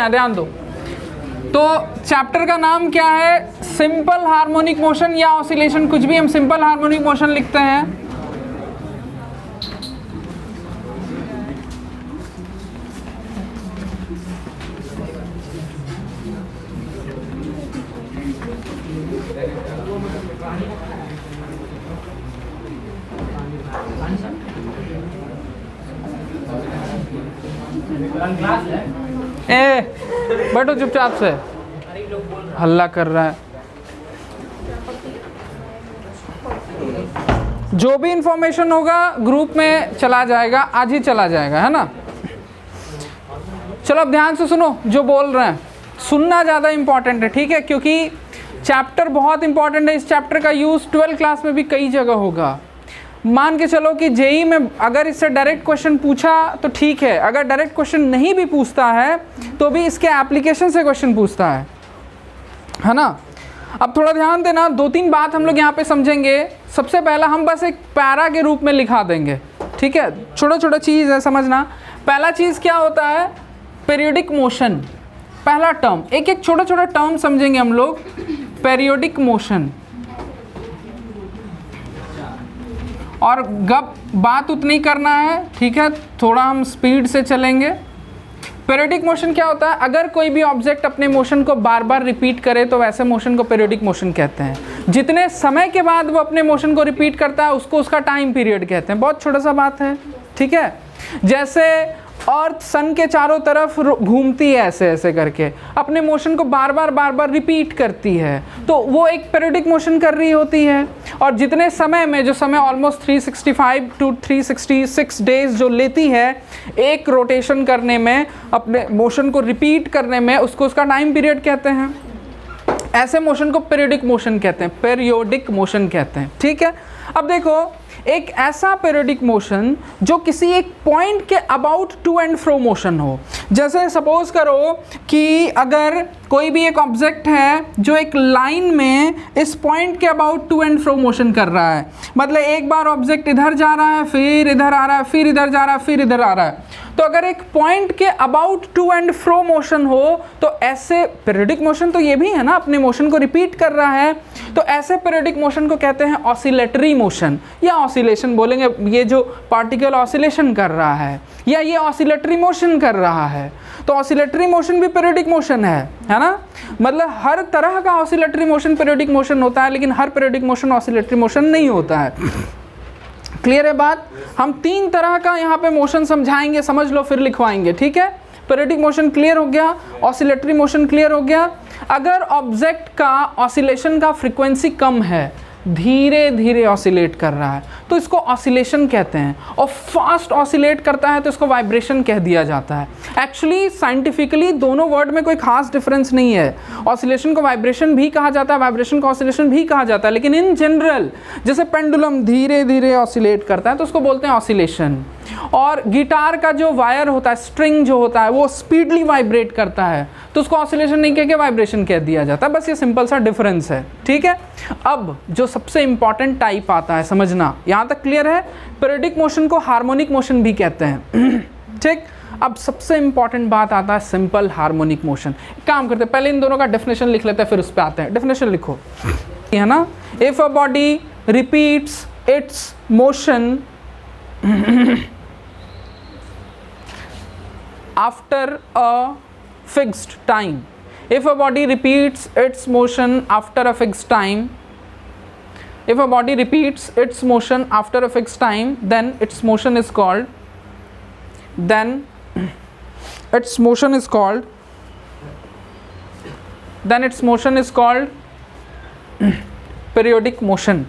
यहाँ ध्यान दो। तो चैप्टर का नाम क्या है? सिंपल हार्मोनिक मोशन या ऑसिलेशन, कुछ भी हम सिंपल हार्मोनिक मोशन लिखते हैं। बैठो चुपचाप से, हल्ला कर रहा है। जो भी इंफॉर्मेशन होगा ग्रुप में चला जाएगा, आज ही चला जाएगा, है ना। चलो अब ध्यान से सुनो जो बोल रहे हैं, सुनना ज़्यादा इंपॉर्टेंट है, ठीक है, क्योंकि चैप्टर बहुत इंपॉर्टेंट है। इस चैप्टर का यूज़ 12th क्लास में भी कई जगह होगा। मान के चलो कि जेई में अगर इससे डायरेक्ट क्वेश्चन पूछा तो ठीक है, अगर डायरेक्ट क्वेश्चन नहीं भी पूछता है तो भी इसके एप्लीकेशन से क्वेश्चन पूछता है ना। अब थोड़ा ध्यान देना, 2-3 बात हम लोग यहाँ पे समझेंगे। सबसे पहला हम बस एक पैरा के रूप में लिखा देंगे, ठीक है, छोटा छोटा चीज़ है समझना। पहला चीज़ क्या होता है? पीरियोडिक मोशन, पहला टर्म, एक एक छोटा छोटा टर्म समझेंगे हम लोग। पीरियोडिक मोशन, और गप बात उतनी करना है, ठीक है, थोड़ा हम स्पीड से चलेंगे। पीरियोडिक मोशन क्या होता है? अगर कोई भी ऑब्जेक्ट अपने मोशन को बार बार रिपीट करे तो वैसे मोशन को पीरियोडिक मोशन कहते हैं। जितने समय के बाद वो अपने मोशन को रिपीट करता है उसको उसका टाइम पीरियड कहते हैं। बहुत छोटा सा बात है, ठीक है। जैसे अर्थ सन के चारों तरफ घूमती है ऐसे ऐसे करके, अपने मोशन को बार बार रिपीट करती है, तो वो एक पीरियोडिक मोशन कर रही होती है। और जितने समय में, जो समय ऑलमोस्ट 365 to 366 डेज जो लेती है एक रोटेशन करने में, अपने मोशन को रिपीट करने में, उसको उसका टाइम पीरियड कहते हैं। ऐसे मोशन को पीरियोडिक मोशन कहते हैं, पीरियोडिक मोशन कहते हैं, ठीक है। अब देखो, एक ऐसा पीरियोडिक मोशन जो किसी एक पॉइंट के about to and fro motion हो। जैसे सपोज करो कि अगर कोई भी एक ऑब्जेक्ट है जो एक लाइन में इस पॉइंट के about to and fro motion कर रहा है, मतलब एक बार ऑब्जेक्ट इधर जा रहा है, फिर इधर आ रहा है, फिर इधर जा रहा है, फिर इधर आ रहा है, तो अगर एक पॉइंट के about to and fro motion हो तो ऐसे पीरियोडिक मोशन तो ये भी है ना, अपने मोशन को रिपीट कर रहा है, तो ऐसे पीरियोडिक मोशन को कहते हैं ऑसिलेटरी मोशन या ऑसिलेशन बोलेंगे। ये जो पार्टिकल ऑसिलेशन कर रहा है या ये ऑसिलेटरी मोशन कर रहा है, तो ऑसिलेटरी मोशन भी पीरियोडिक मोशन है ना। मतलब हर तरह का ऑसिलेटरी मोशन पीरियोडिक मोशन होता है, लेकिन हर पीरियोडिक मोशन ऑसिलेटरी मोशन नहीं होता है। क्लियर है बात? हम 3 तरह का यहाँ पे मोशन समझाएंगे, समझ लो फिर लिखवाएंगे, ठीक है। पीरियोडिक मोशन क्लियर हो गया, ऑसिलेटरी मोशन क्लियर हो गया। अगर ऑब्जेक्ट का ऑसिलेशन का फ्रीक्वेंसी कम है, धीरे धीरे ऑसिलेट कर रहा है, तो इसको ऑसिलेशन कहते हैं, और फास्ट ऑसिलेट करता है तो इसको वाइब्रेशन कह दिया जाता है। एक्चुअली साइंटिफिकली दोनों वर्ड में कोई खास डिफरेंस नहीं है। ऑसिलेशन को वाइब्रेशन भी कहा जाता है, वाइब्रेशन को ऑसिलेशन भी कहा जाता है, लेकिन इन जनरल जैसे पेंडुलम धीरे धीरे ऑसिलेट करता है तो उसको बोलते हैं ऑसिलेशन। और गिटार का जो वायर होता है, स्ट्रिंग जो होता है, वो स्पीडली वाइब्रेट करता है तो उसको ऑसिलेशन नहीं कह के वाइब्रेशन कह दिया जाता है। बस ये सिंपल सा डिफरेंस है, ठीक है। अब जो सबसे इंपॉर्टेंट टाइप आता है, समझना, यहाँ तक क्लियर है? पीरियोडिक मोशन को हार्मोनिक मोशन भी कहते हैं, ठीक। अब सबसे इंपॉर्टेंट बात आता है सिंपल हार्मोनिक मोशन। काम करते हैं, पहले इन दोनों का डेफिनेशन लिख लेते हैं, फिर उस पर आते हैं। डेफिनेशन लिखो, है ना। If a body repeats it's motion after a fixed time, if a body repeats its motion after a fixed time, if a body repeats its motion after a fixed time, then its motion is called periodic motion.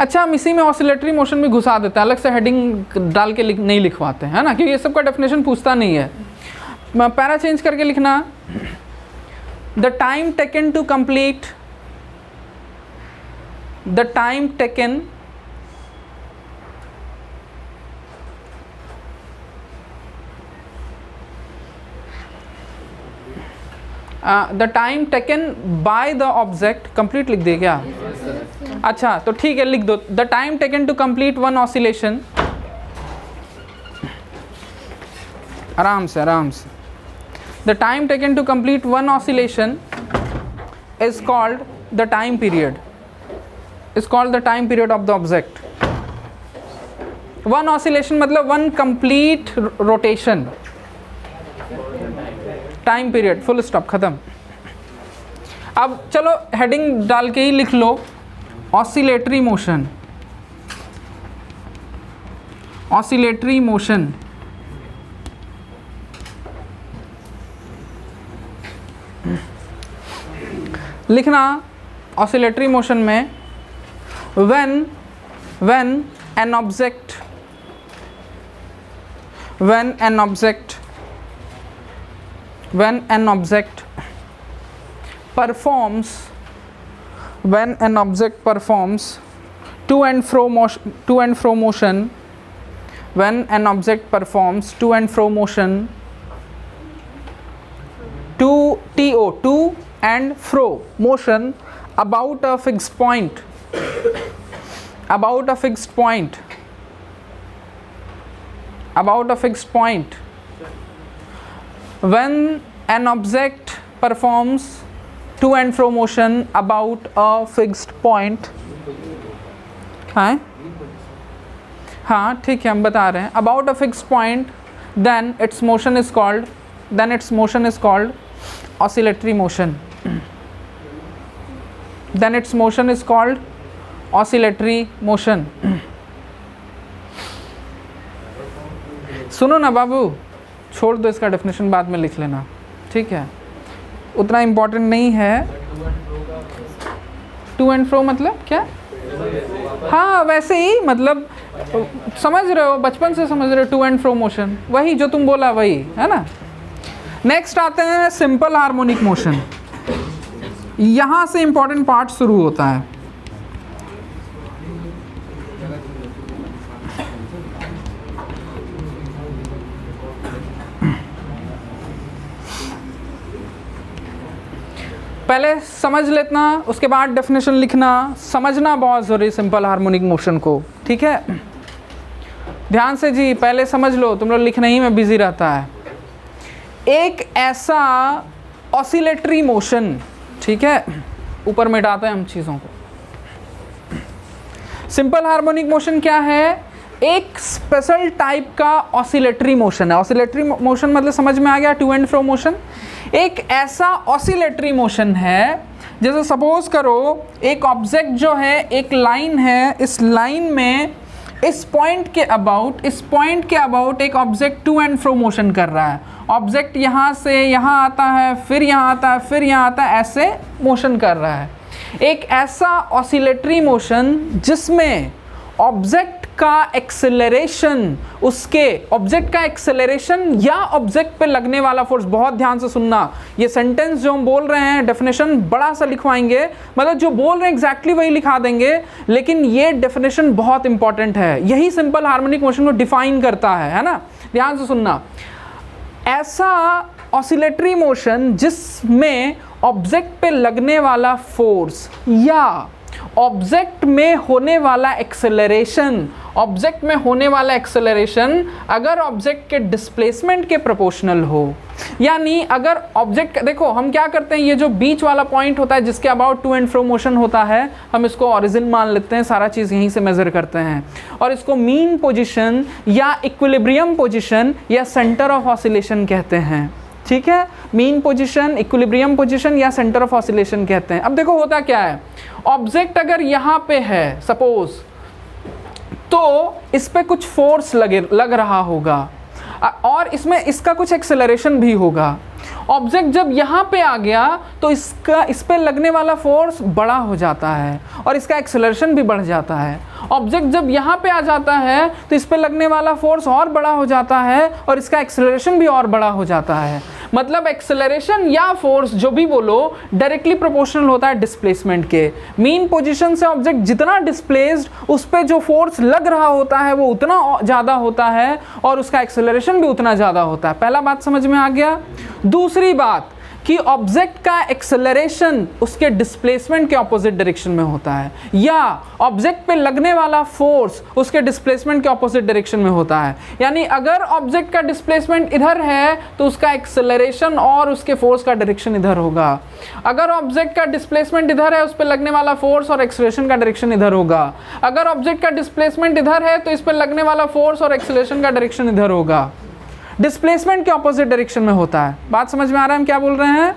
अच्छा, हम इसी में oscillatory motion भी घुसा देते हैं, अलग से हेडिंग डाल के नहीं लिखवाते हैं, है ना, क्योंकि ये सब का डेफिनेशन पूछता नहीं है। पैरा चेंज करके लिखना, the time taken to complete the time taken by the object, complete लिख दे क्या? अच्छा, तो ठीक है, लिख दो, the time taken to complete one oscillation आराम से आराम से। The time taken to complete one oscillation is called the time period, is called the time period of the object. One oscillation मतलब one complete rotation, time period, full stop, खत्म। अब चलो heading डाल के ही लिख लो, ऑसिलेटरी मोशन, ऑसिलेटरी मोशन। लिखना oscillatory motion में when an object performs to and fro motion, when an object performs to and fro motion, to and fro motion about a fixed point, about a fixed point, about a fixed point. When an object performs to and fro motion about a fixed point, हाँ ठीक है, हम बता रहे हैं, about a fixed point, then its motion is called oscillatory motion. Then its motion is called oscillatory motion. सुनो ना बाबू, छोड़ दो इसका डेफिनेशन, बाद में लिख लेना, ठीक है, उतना इम्पोर्टेंट नहीं है। टू एंड फ्रो मतलब क्या? हाँ वैसे ही, मतलब समझ रहे हो, बचपन से समझ रहे हो, टू एंड फ्रो मोशन, वही जो तुम बोला वही है ना। नेक्स्ट आते हैं सिंपल हार्मोनिक मोशन। यहाँ से इंपॉर्टेंट पार्ट शुरू होता है। पहले समझ लेना, उसके बाद डेफिनेशन लिखना, समझना बहुत ज़रूरी सिंपल हार्मोनिक मोशन को, ठीक है, ध्यान से जी, पहले समझ लो, तुम लोग लिखने ही में बिजी रहता है। एक ऐसा ऑसिलेटरी मोशन, ठीक है, ऊपर मिटाते हैं हम चीज़ों को। सिंपल हार्मोनिक मोशन क्या है? एक स्पेशल टाइप का ऑसिलेटरी मोशन है। ऑसिलेटरी मोशन मतलब समझ में आ गया, टू एंड फ्रो मोशन। एक ऐसा ऑसिलेटरी मोशन है, जैसे सपोज करो एक ऑब्जेक्ट जो है, एक लाइन है, इस लाइन में इस पॉइंट के अबाउट एक object to and fro motion कर रहा है। ऑब्जेक्ट यहाँ से यहाँ आता है, फिर यहाँ आता है, फिर यहाँ आता है, ऐसे मोशन कर रहा है। एक ऐसा ऑसिलेटरी मोशन जिसमें ऑब्जेक्ट का एक्सेलरेशन, उसके ऑब्जेक्ट का एक्सेलरेशन या ऑब्जेक्ट पे लगने वाला फोर्स, बहुत ध्यान से सुनना, ये सेंटेंस जो हम बोल रहे हैं डेफिनेशन बड़ा सा लिखवाएंगे, मतलब जो बोल रहे हैं एग्जैक्टली वही लिखा देंगे, लेकिन ये डेफिनेशन बहुत इंपॉर्टेंट है, यही सिंपल हार्मोनिक मोशन को डिफाइन करता है ना, ध्यान से सुनना। ऐसा ऑसिलेटरी मोशन जिसमें ऑब्जेक्ट पे लगने वाला फोर्स या ऑब्जेक्ट में होने वाला एक्सेलरेशन, अगर ऑब्जेक्ट के डिस्प्लेसमेंट के प्रोपोर्शनल हो, यानी अगर ऑब्जेक्ट, देखो हम क्या करते हैं, ये जो बीच वाला पॉइंट होता है जिसके about to and fro motion होता है, हम इसको ओरिजिन मान लेते हैं, सारा चीज़ यहीं से मेजर करते हैं, और इसको मीन पोजीशन या इक्विलिब्रियम पोजीशन या सेंटर ऑफ ऑसिलेशन कहते हैं, ठीक है, मीन पोजीशन, इक्विलिब्रियम पोजीशन या सेंटर ऑफ ऑसिलेशन कहते हैं। अब देखो होता क्या है, ऑब्जेक्ट अगर यहाँ पे है सपोज, तो इस पे कुछ फोर्स लग रहा होगा और इसमें इसका कुछ एक्सेलरेशन भी होगा। ऑब्जेक्ट जब यहाँ पे आ गया तो इस पे लगने वाला फोर्स बड़ा हो जाता है और इसका एक्सेलरेशन भी बढ़ जाता है। ऑब्जेक्ट जब यहाँ पे आ जाता है तो इस पे लगने वाला फोर्स और बड़ा हो जाता है और इसका एक्सेलरेशन भी और बड़ा हो जाता है। मतलब एक्सेलरेशन या फोर्स जो भी बोलो डायरेक्टली प्रोपोर्शनल होता है डिस्प्लेसमेंट के। मीन पोजीशन से ऑब्जेक्ट जितना डिस्प्लेस्ड, उस पे जो फोर्स लग रहा होता है वो उतना ज़्यादा होता है और उसका एक्सेलरेशन भी उतना ज़्यादा होता है। पहला बात समझ में आ गया। दूसरी बात, कि ऑब्जेक्ट का एक्सेलरेशन उसके डिस्प्लेसमेंट के ऑपोजिट डायरेक्शन में होता है, या ऑब्जेक्ट पे लगने वाला फोर्स उसके डिस्प्लेसमेंट के ऑपोजिट डायरेक्शन में होता है। यानी अगर ऑब्जेक्ट का डिस्प्लेसमेंट इधर है तो उसका एक्सेलरेशन और उसके फोर्स का डायरेक्शन इधर होगा। अगर ऑब्जेक्ट का डिस्प्लेसमेंट इधर है, उस पर लगने वाला फोर्स और एक्सेलरेशन का डायरेक्शन इधर होगा। अगर ऑब्जेक्ट का डिस्प्लेसमेंट इधर है तो इस पर लगने वाला फोर्स और एक्सेलरेशन का डायरेक्शन इधर होगा। डिस्प्लेसमेंट के ऑपोजिट डायरेक्शन में होता है। बात समझ में आ रहा है हम क्या बोल रहे हैं?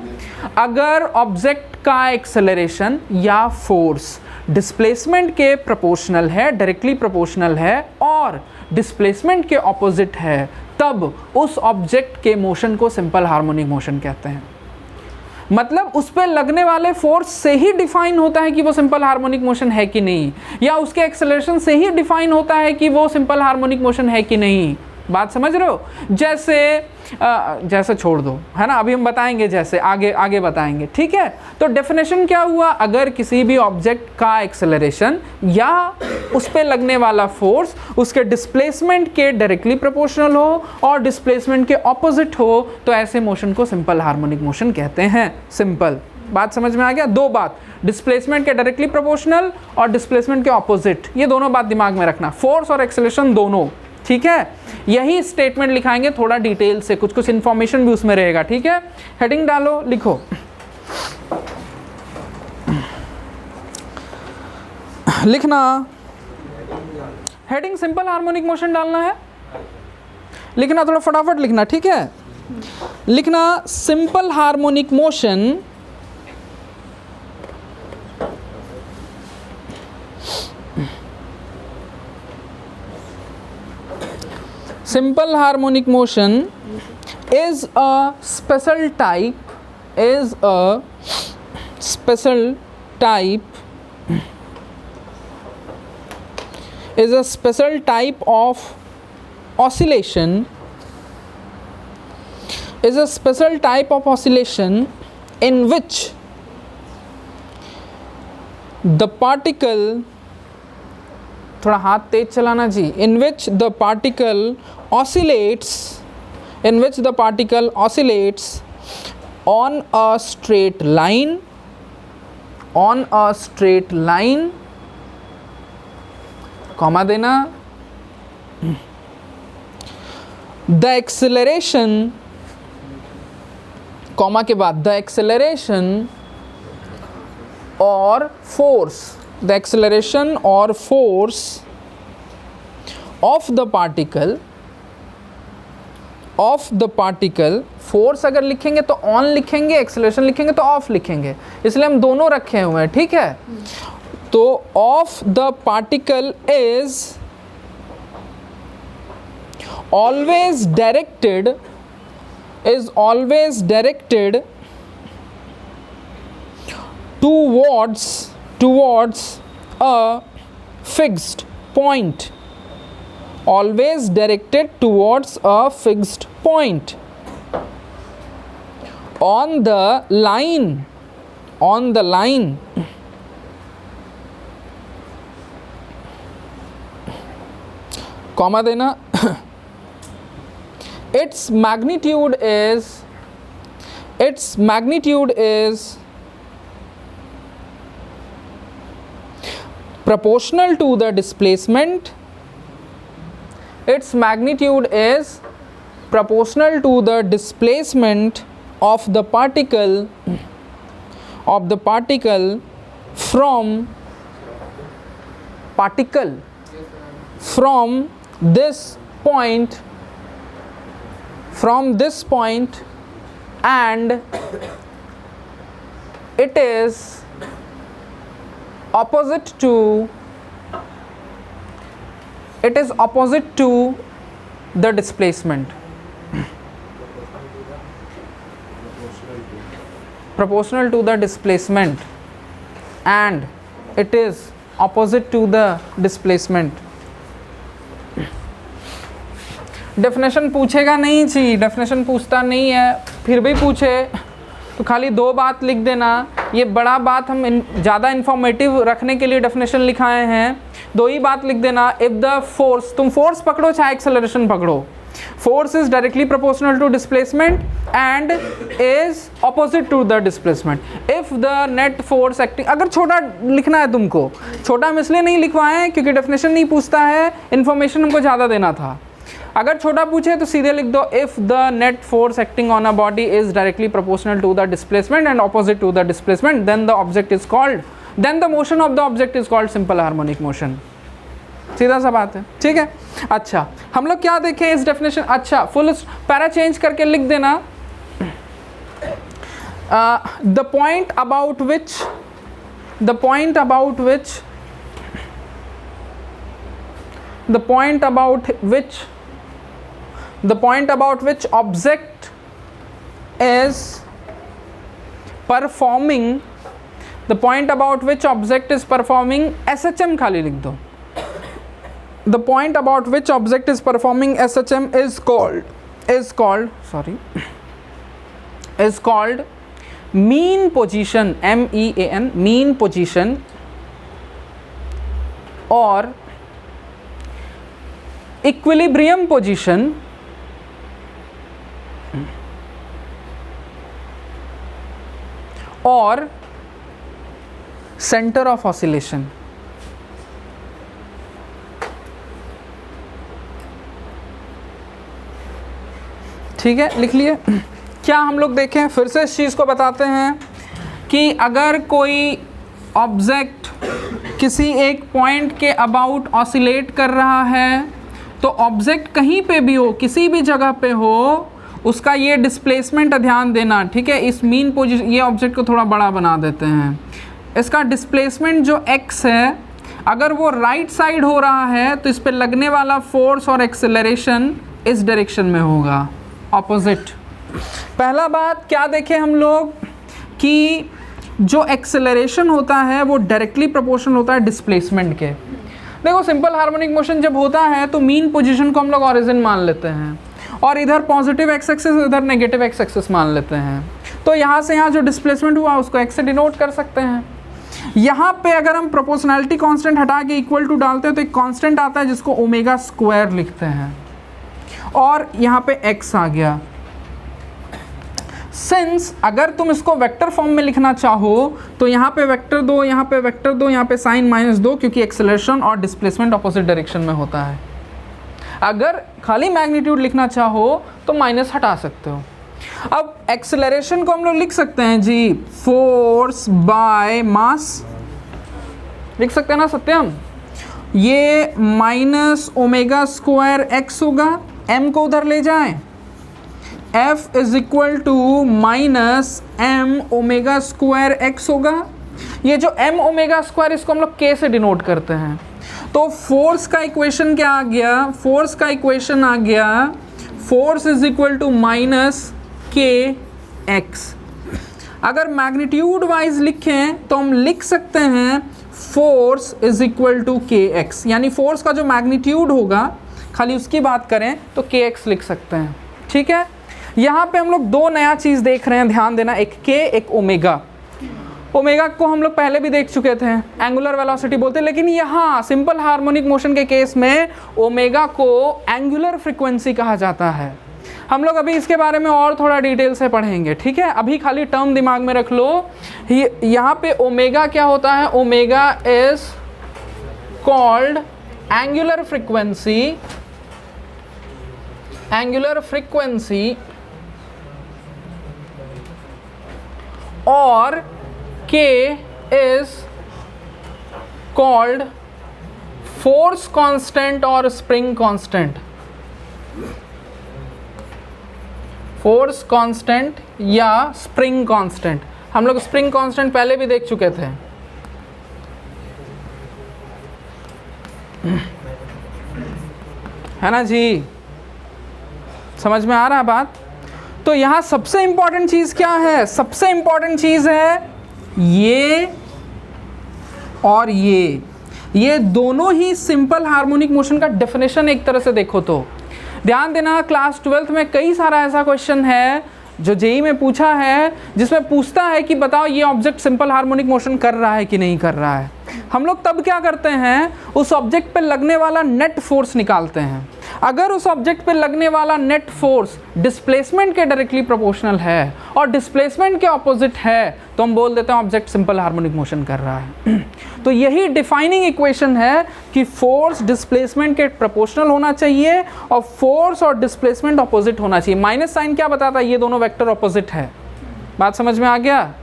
अगर ऑब्जेक्ट का एक्सेलरेशन या फोर्स डिस्प्लेसमेंट के प्रोपोर्शनल है, डायरेक्टली प्रोपोर्शनल है, और डिस्प्लेसमेंट के ऑपोजिट है, तब उस ऑब्जेक्ट के मोशन को सिंपल हार्मोनिक मोशन कहते हैं। मतलब उस पर लगने वाले फोर्स से ही डिफाइन होता है कि वो सिंपल हार्मोनिक मोशन है कि नहीं, या उसके एक्सेलरेशन से ही डिफाइन होता है कि वो सिंपल हार्मोनिक मोशन है कि नहीं। बात समझ रहे हो? जैसे छोड़ दो, है ना, अभी हम बताएंगे, जैसे आगे बताएंगे, ठीक है। तो डेफिनेशन क्या हुआ? अगर किसी भी ऑब्जेक्ट का एक्सेलरेशन या उस पे लगने वाला फोर्स उसके डिस्प्लेसमेंट के डायरेक्टली प्रोपोर्शनल हो और डिस्प्लेसमेंट के ऑपोजिट हो, तो ऐसे मोशन को सिंपल हार्मोनिक मोशन कहते हैं। सिंपल बात समझ में आ गया? दो बात, डिस्प्लेसमेंट के डायरेक्टली प्रोपोर्शनल और डिस्प्लेसमेंट के ऑपोजिट, ये दोनों बात दिमाग में रखना, फोर्स और एक्सेलरेशन दोनों, ठीक है। यही स्टेटमेंट लिखाएंगे थोड़ा डिटेल से, कुछ इंफॉर्मेशन भी उसमें रहेगा, ठीक है। हेडिंग डालो, लिखो, लिखना हेडिंग सिंपल हार्मोनिक मोशन डालना है, लिखना थोड़ा फटाफट लिखना, ठीक है। लिखना simple harmonic motion simple harmonic motion is a special type of oscillation in which the particle, थोड़ा हाथ तेज चलाना जी, in which the particle oscillates on a straight line, comma देना, the acceleration, कॉमा के बाद the acceleration or force of the particle, force अगर लिखेंगे तो on लिखेंगे, एक्सेलरेशन लिखेंगे तो ऑफ लिखेंगे, इसलिए हम दोनों रखे हुए हैं, ठीक है। तो of the particle is always directed towards a fixed point, always directed towards a fixed point on the line, comma देना, its magnitude is proportional to the displacement. Its magnitude is proportional to the displacement of the particle from this point and it is opposite to the displacement, proportional to the displacement and it is opposite to the displacement. Definition पूछेगा नहीं जी, definition पूछता नहीं है, फिर भी पूछे तो खाली दो बात लिख देना। ये बड़ा बात हम ज़्यादा इन्फॉर्मेटिव रखने के लिए डेफिनेशन लिखाए हैं, दो ही बात लिख देना। इफ़ द फोर्स, तुम फोर्स पकड़ो चाहे एक्सेलरेशन पकड़ो, force is directly proportional to displacement and is opposite to the displacement. If the net force acting, अगर छोटा लिखना है तुमको, छोटा हम इसलिए नहीं लिखवाए हैं क्योंकि डेफिनेशन नहीं पूछता है, इन्फॉर्मेशन हमको ज़्यादा देना था। अगर छोटा पूछे तो सीधे लिख दो, if the net force acting on a body is directly proportional to the displacement and opposite to the displacement, then the object is called, then the motion of the object is called simple harmonic motion. सीधा सा बात है, ठीक है। अच्छा, हम लोग क्या देखें इस डेफिनेशन, अच्छा फुल पैरा चेंज करके लिख देना, the point about which object is performing, the point about which object is performing SHM खाली लिख दो, the point about which object is performing SHM is called mean position, MEAN, mean position, और equilibrium position और centre of oscillation. ठीक है, लिख लिए। क्या हम लोग देखें, फिर से इस चीज़ को बताते हैं कि अगर कोई ऑब्जेक्ट किसी एक पॉइंट के अबाउट ऑसिलेट कर रहा है, तो ऑब्जेक्ट कहीं पे भी हो, किसी भी जगह पे हो, उसका ये डिस्प्लेसमेंट ध्यान देना, ठीक है। इस मीन पोजीशन, ये ऑब्जेक्ट को थोड़ा बड़ा बना देते हैं, इसका डिस्प्लेसमेंट जो x है, अगर वो राइट साइड हो रहा है तो इस पे लगने वाला फोर्स और एक्सेलरेशन इस डायरेक्शन में होगा, ऑपोजिट। पहला बात क्या देखें हम लोग कि जो एक्सेलरेशन होता है वो डायरेक्टली प्रोपोर्शनल होता है डिस्प्लेसमेंट के। देखो, सिंपल हार्मोनिक मोशन जब होता है तो मीन पोजीशन को हम लोग ओरिजिन मान लेते हैं, और इधर पॉजिटिव एक्स एक्सिस, इधर नेगेटिव एक्स एक्सिस मान लेते हैं। तो यहाँ से यहाँ जो डिस्प्लेसमेंट हुआ उसको एक्स से डिनोट कर सकते हैं। यहाँ पे अगर हम प्रोपोर्शनैलिटी कांस्टेंट हटा के इक्वल टू डालते हैं तो एक कांस्टेंट आता है जिसको ओमेगा स्क्वायर लिखते हैं, और यहाँ पे एक्स आ गया। सिंस अगर तुम इसको वेक्टर फॉर्म में लिखना चाहो तो यहाँ पे वेक्टर दो, यहाँ पे वेक्टर दो, यहाँ पे साइन माइनस दो, क्योंकि एक्सेलरेशन और डिस्प्लेसमेंट ऑपोजिट डायरेक्शन में होता है। अगर खाली मैग्नीट्यूड लिखना चाहो तो माइनस हटा सकते हो। अब एक्सेलरेशन को हम लोग लिख सकते हैं जी, फोर्स बाय मास लिख सकते हैं ना सत्यम। ये माइनस ओमेगा स्क्वायर एक्स होगा, एम को उधर ले जाएं, F is equal to minus m omega square x होगा। ये जो m ओमेगा स्क्वायर, इसको हम लोग k से डिनोट करते हैं। तो फोर्स का इक्वेशन क्या आ गया, फोर्स का इक्वेशन आ गया, force is equal to minus k x. अगर मैग्नीट्यूड वाइज लिखें तो हम लिख सकते हैं force is equal to k x, यानी फोर्स का जो मैग्नीट्यूड होगा, खाली उसकी बात करें तो के एक्स लिख सकते हैं। ठीक है, यहाँ पे हम लोग दो नया चीज़ देख रहे हैं, ध्यान देना, एक के एक ओमेगा। ओमेगा को हम लोग पहले भी देख चुके थे, एंगुलर वेलोसिटी बोलते हैं, लेकिन यहाँ सिंपल हार्मोनिक मोशन के केस में ओमेगा को एंगुलर फ्रीक्वेंसी कहा जाता है। हम लोग अभी इसके बारे में और थोड़ा डिटेल से पढ़ेंगे, ठीक है। अभी खाली टर्म दिमाग में रख लो, यहाँ पे ओमेगा क्या होता है, omega is called angular frequency, angular frequency, और K is called force constant और spring constant, force constant या spring constant। हम लोग spring constant पहले भी देख चुके थे। है ना जी, समझ में आ रहा है बात। तो यहाँ सबसे इंपॉर्टेंट चीज क्या है, सबसे इंपॉर्टेंट चीज है ये और ये दोनों ही सिंपल हार्मोनिक मोशन का डेफिनेशन एक तरह से देखो तो। ध्यान देना, क्लास 12th में कई सारा ऐसा क्वेश्चन है जो जेईई में पूछा है, जिसमें पूछता है कि बताओ ये ऑब्जेक्ट सिंपल हार्मोनिक मोशन कर रहा है कि नहीं कर रहा है। हम लोग तब क्या करते हैं, उस ऑब्जेक्ट पे लगने वाला नेट फोर्स निकालते हैं। अगर उस ऑब्जेक्ट पे लगने वाला नेट फोर्स डिस्प्लेसमेंट के डायरेक्टली प्रोपोर्शनल है और डिस्प्लेसमेंट के ऑपोजिट है तो हम बोल देते हैं ऑब्जेक्ट सिंपल हार्मोनिक मोशन कर रहा है। तो यही डिफाइनिंग इक्वेशन है कि फोर्स डिस्प्लेसमेंट के प्रोपोर्शनल होना चाहिए और फोर्स और डिस्प्लेसमेंट ऑपोजिट होना चाहिए। माइनस साइन क्या बताता है? ये दोनों वेक्टर ऑपोजिट है। बात समझ में आ गया?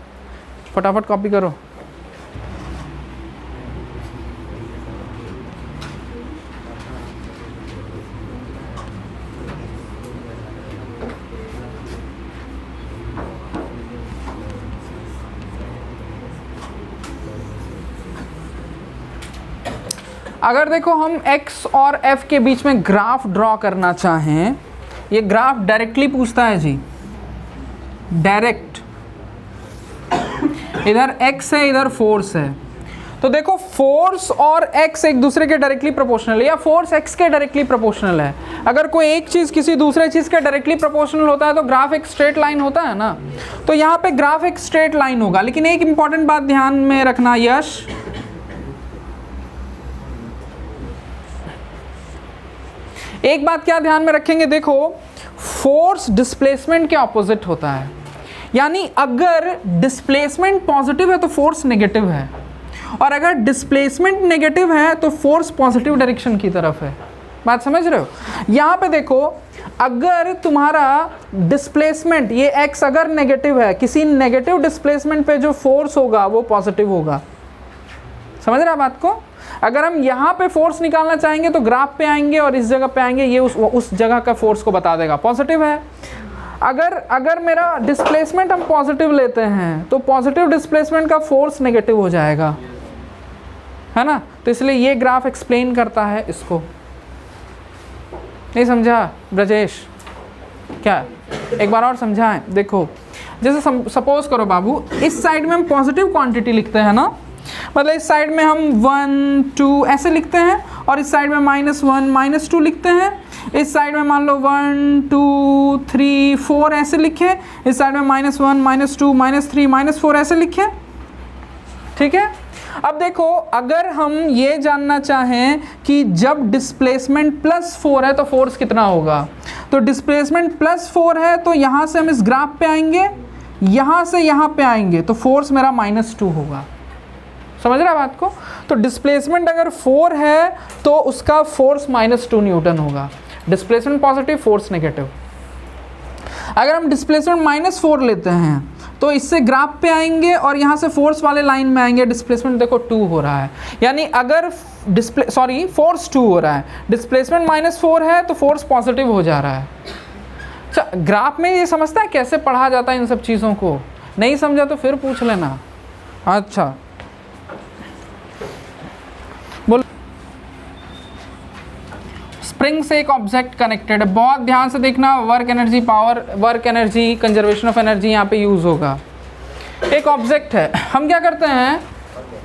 फटाफट कॉपी करो। अगर देखो हम x और f के बीच में ग्राफ ड्रॉ करना चाहें, ये ग्राफ डायरेक्टली पूछता है जी, डायरेक्ट, इधर x है इधर फोर्स है। तो देखो फोर्स और x एक दूसरे के डायरेक्टली प्रोपोर्शनल है या फोर्स x के डायरेक्टली प्रोपोर्शनल है। अगर कोई एक चीज़ किसी दूसरे चीज़ के डायरेक्टली प्रोपोर्शनल होता है तो ग्राफ एक स्ट्रेट लाइन होता है ना, तो यहाँ पे ग्राफ एक स्ट्रेट लाइन होगा। लेकिन एक इंपॉर्टेंट बात ध्यान में रखना यश, एक बात क्या ध्यान में रखेंगे, देखो फोर्स डिस्प्लेसमेंट के ऑपोजिट होता है। यानी अगर डिस्प्लेसमेंट पॉजिटिव है तो फोर्स नेगेटिव है, और अगर डिस्प्लेसमेंट नेगेटिव है तो फोर्स पॉजिटिव डायरेक्शन की तरफ है। बात समझ रहे हो? यहाँ पे देखो अगर तुम्हारा डिस्प्लेसमेंट ये x अगर नेगेटिव है, किसी नेगेटिव डिस्प्लेसमेंट पे जो फोर्स होगा वो पॉजिटिव होगा। समझ रहे हैं बात को? अगर हम यहाँ पे फोर्स निकालना चाहेंगे तो ग्राफ पे आएंगे और इस जगह पे आएंगे, ये उस जगह का फोर्स को बता देगा पॉजिटिव है। अगर मेरा डिस्प्लेसमेंट हम पॉजिटिव लेते हैं तो पॉजिटिव डिस्प्लेसमेंट का फोर्स नेगेटिव हो जाएगा, है ना। तो इसलिए ये ग्राफ एक्सप्लेन करता है इसको। नहीं समझा ब्रजेश? क्या एक बार और समझाएं? देखो जैसे सपोज करो बाबू, इस साइड में हम पॉजिटिव क्वांटिटी लिखते हैं ना, मतलब इस साइड में हम 1 2 ऐसे लिखते हैं और इस साइड में -1 -2 लिखते हैं। इस साइड में मान लो 1 2 3 4 ऐसे लिखे, इस साइड में -1 -2 -3 -4 ऐसे लिखे, ठीक है। अब देखो अगर हम ये जानना चाहें कि जब डिस्प्लेसमेंट +4 है तो फोर्स कितना होगा, तो डिस्प्लेसमेंट +4 है तो यहाँ से हम इस ग्राफ पे आएंगे, यहाँ से यहाँ पे आएंगे तो फोर्स मेरा -2 होगा। समझ रहा है बात को? तो डिस्प्लेसमेंट अगर 4 है तो उसका फोर्स -2 न्यूटन होगा। Displacement positive, force negative. अगर हम डिस्प्लेसमेंट -4 लेते हैं तो इससे ग्राफ पे आएंगे और यहाँ से फोर्स वाले लाइन में आएंगे, डिस्प्लेसमेंट देखो 2 हो रहा है, यानी अगर फोर्स 2 हो रहा है, डिस्प्लेसमेंट -4 है तो फोर्स पॉजिटिव हो जा रहा है। अच्छा, ग्राफ में ये समझता है कैसे पढ़ा जाता है इन सब चीज़ों को? नहीं समझा तो फिर पूछ लेना। अच्छा बोलो, स्प्रिंग से एक ऑब्जेक्ट कनेक्टेड है, बहुत ध्यान से देखना, work energy power, work energy, conservation of energy यहाँ पे यूज़ होगा। एक ऑब्जेक्ट है, हम क्या करते हैं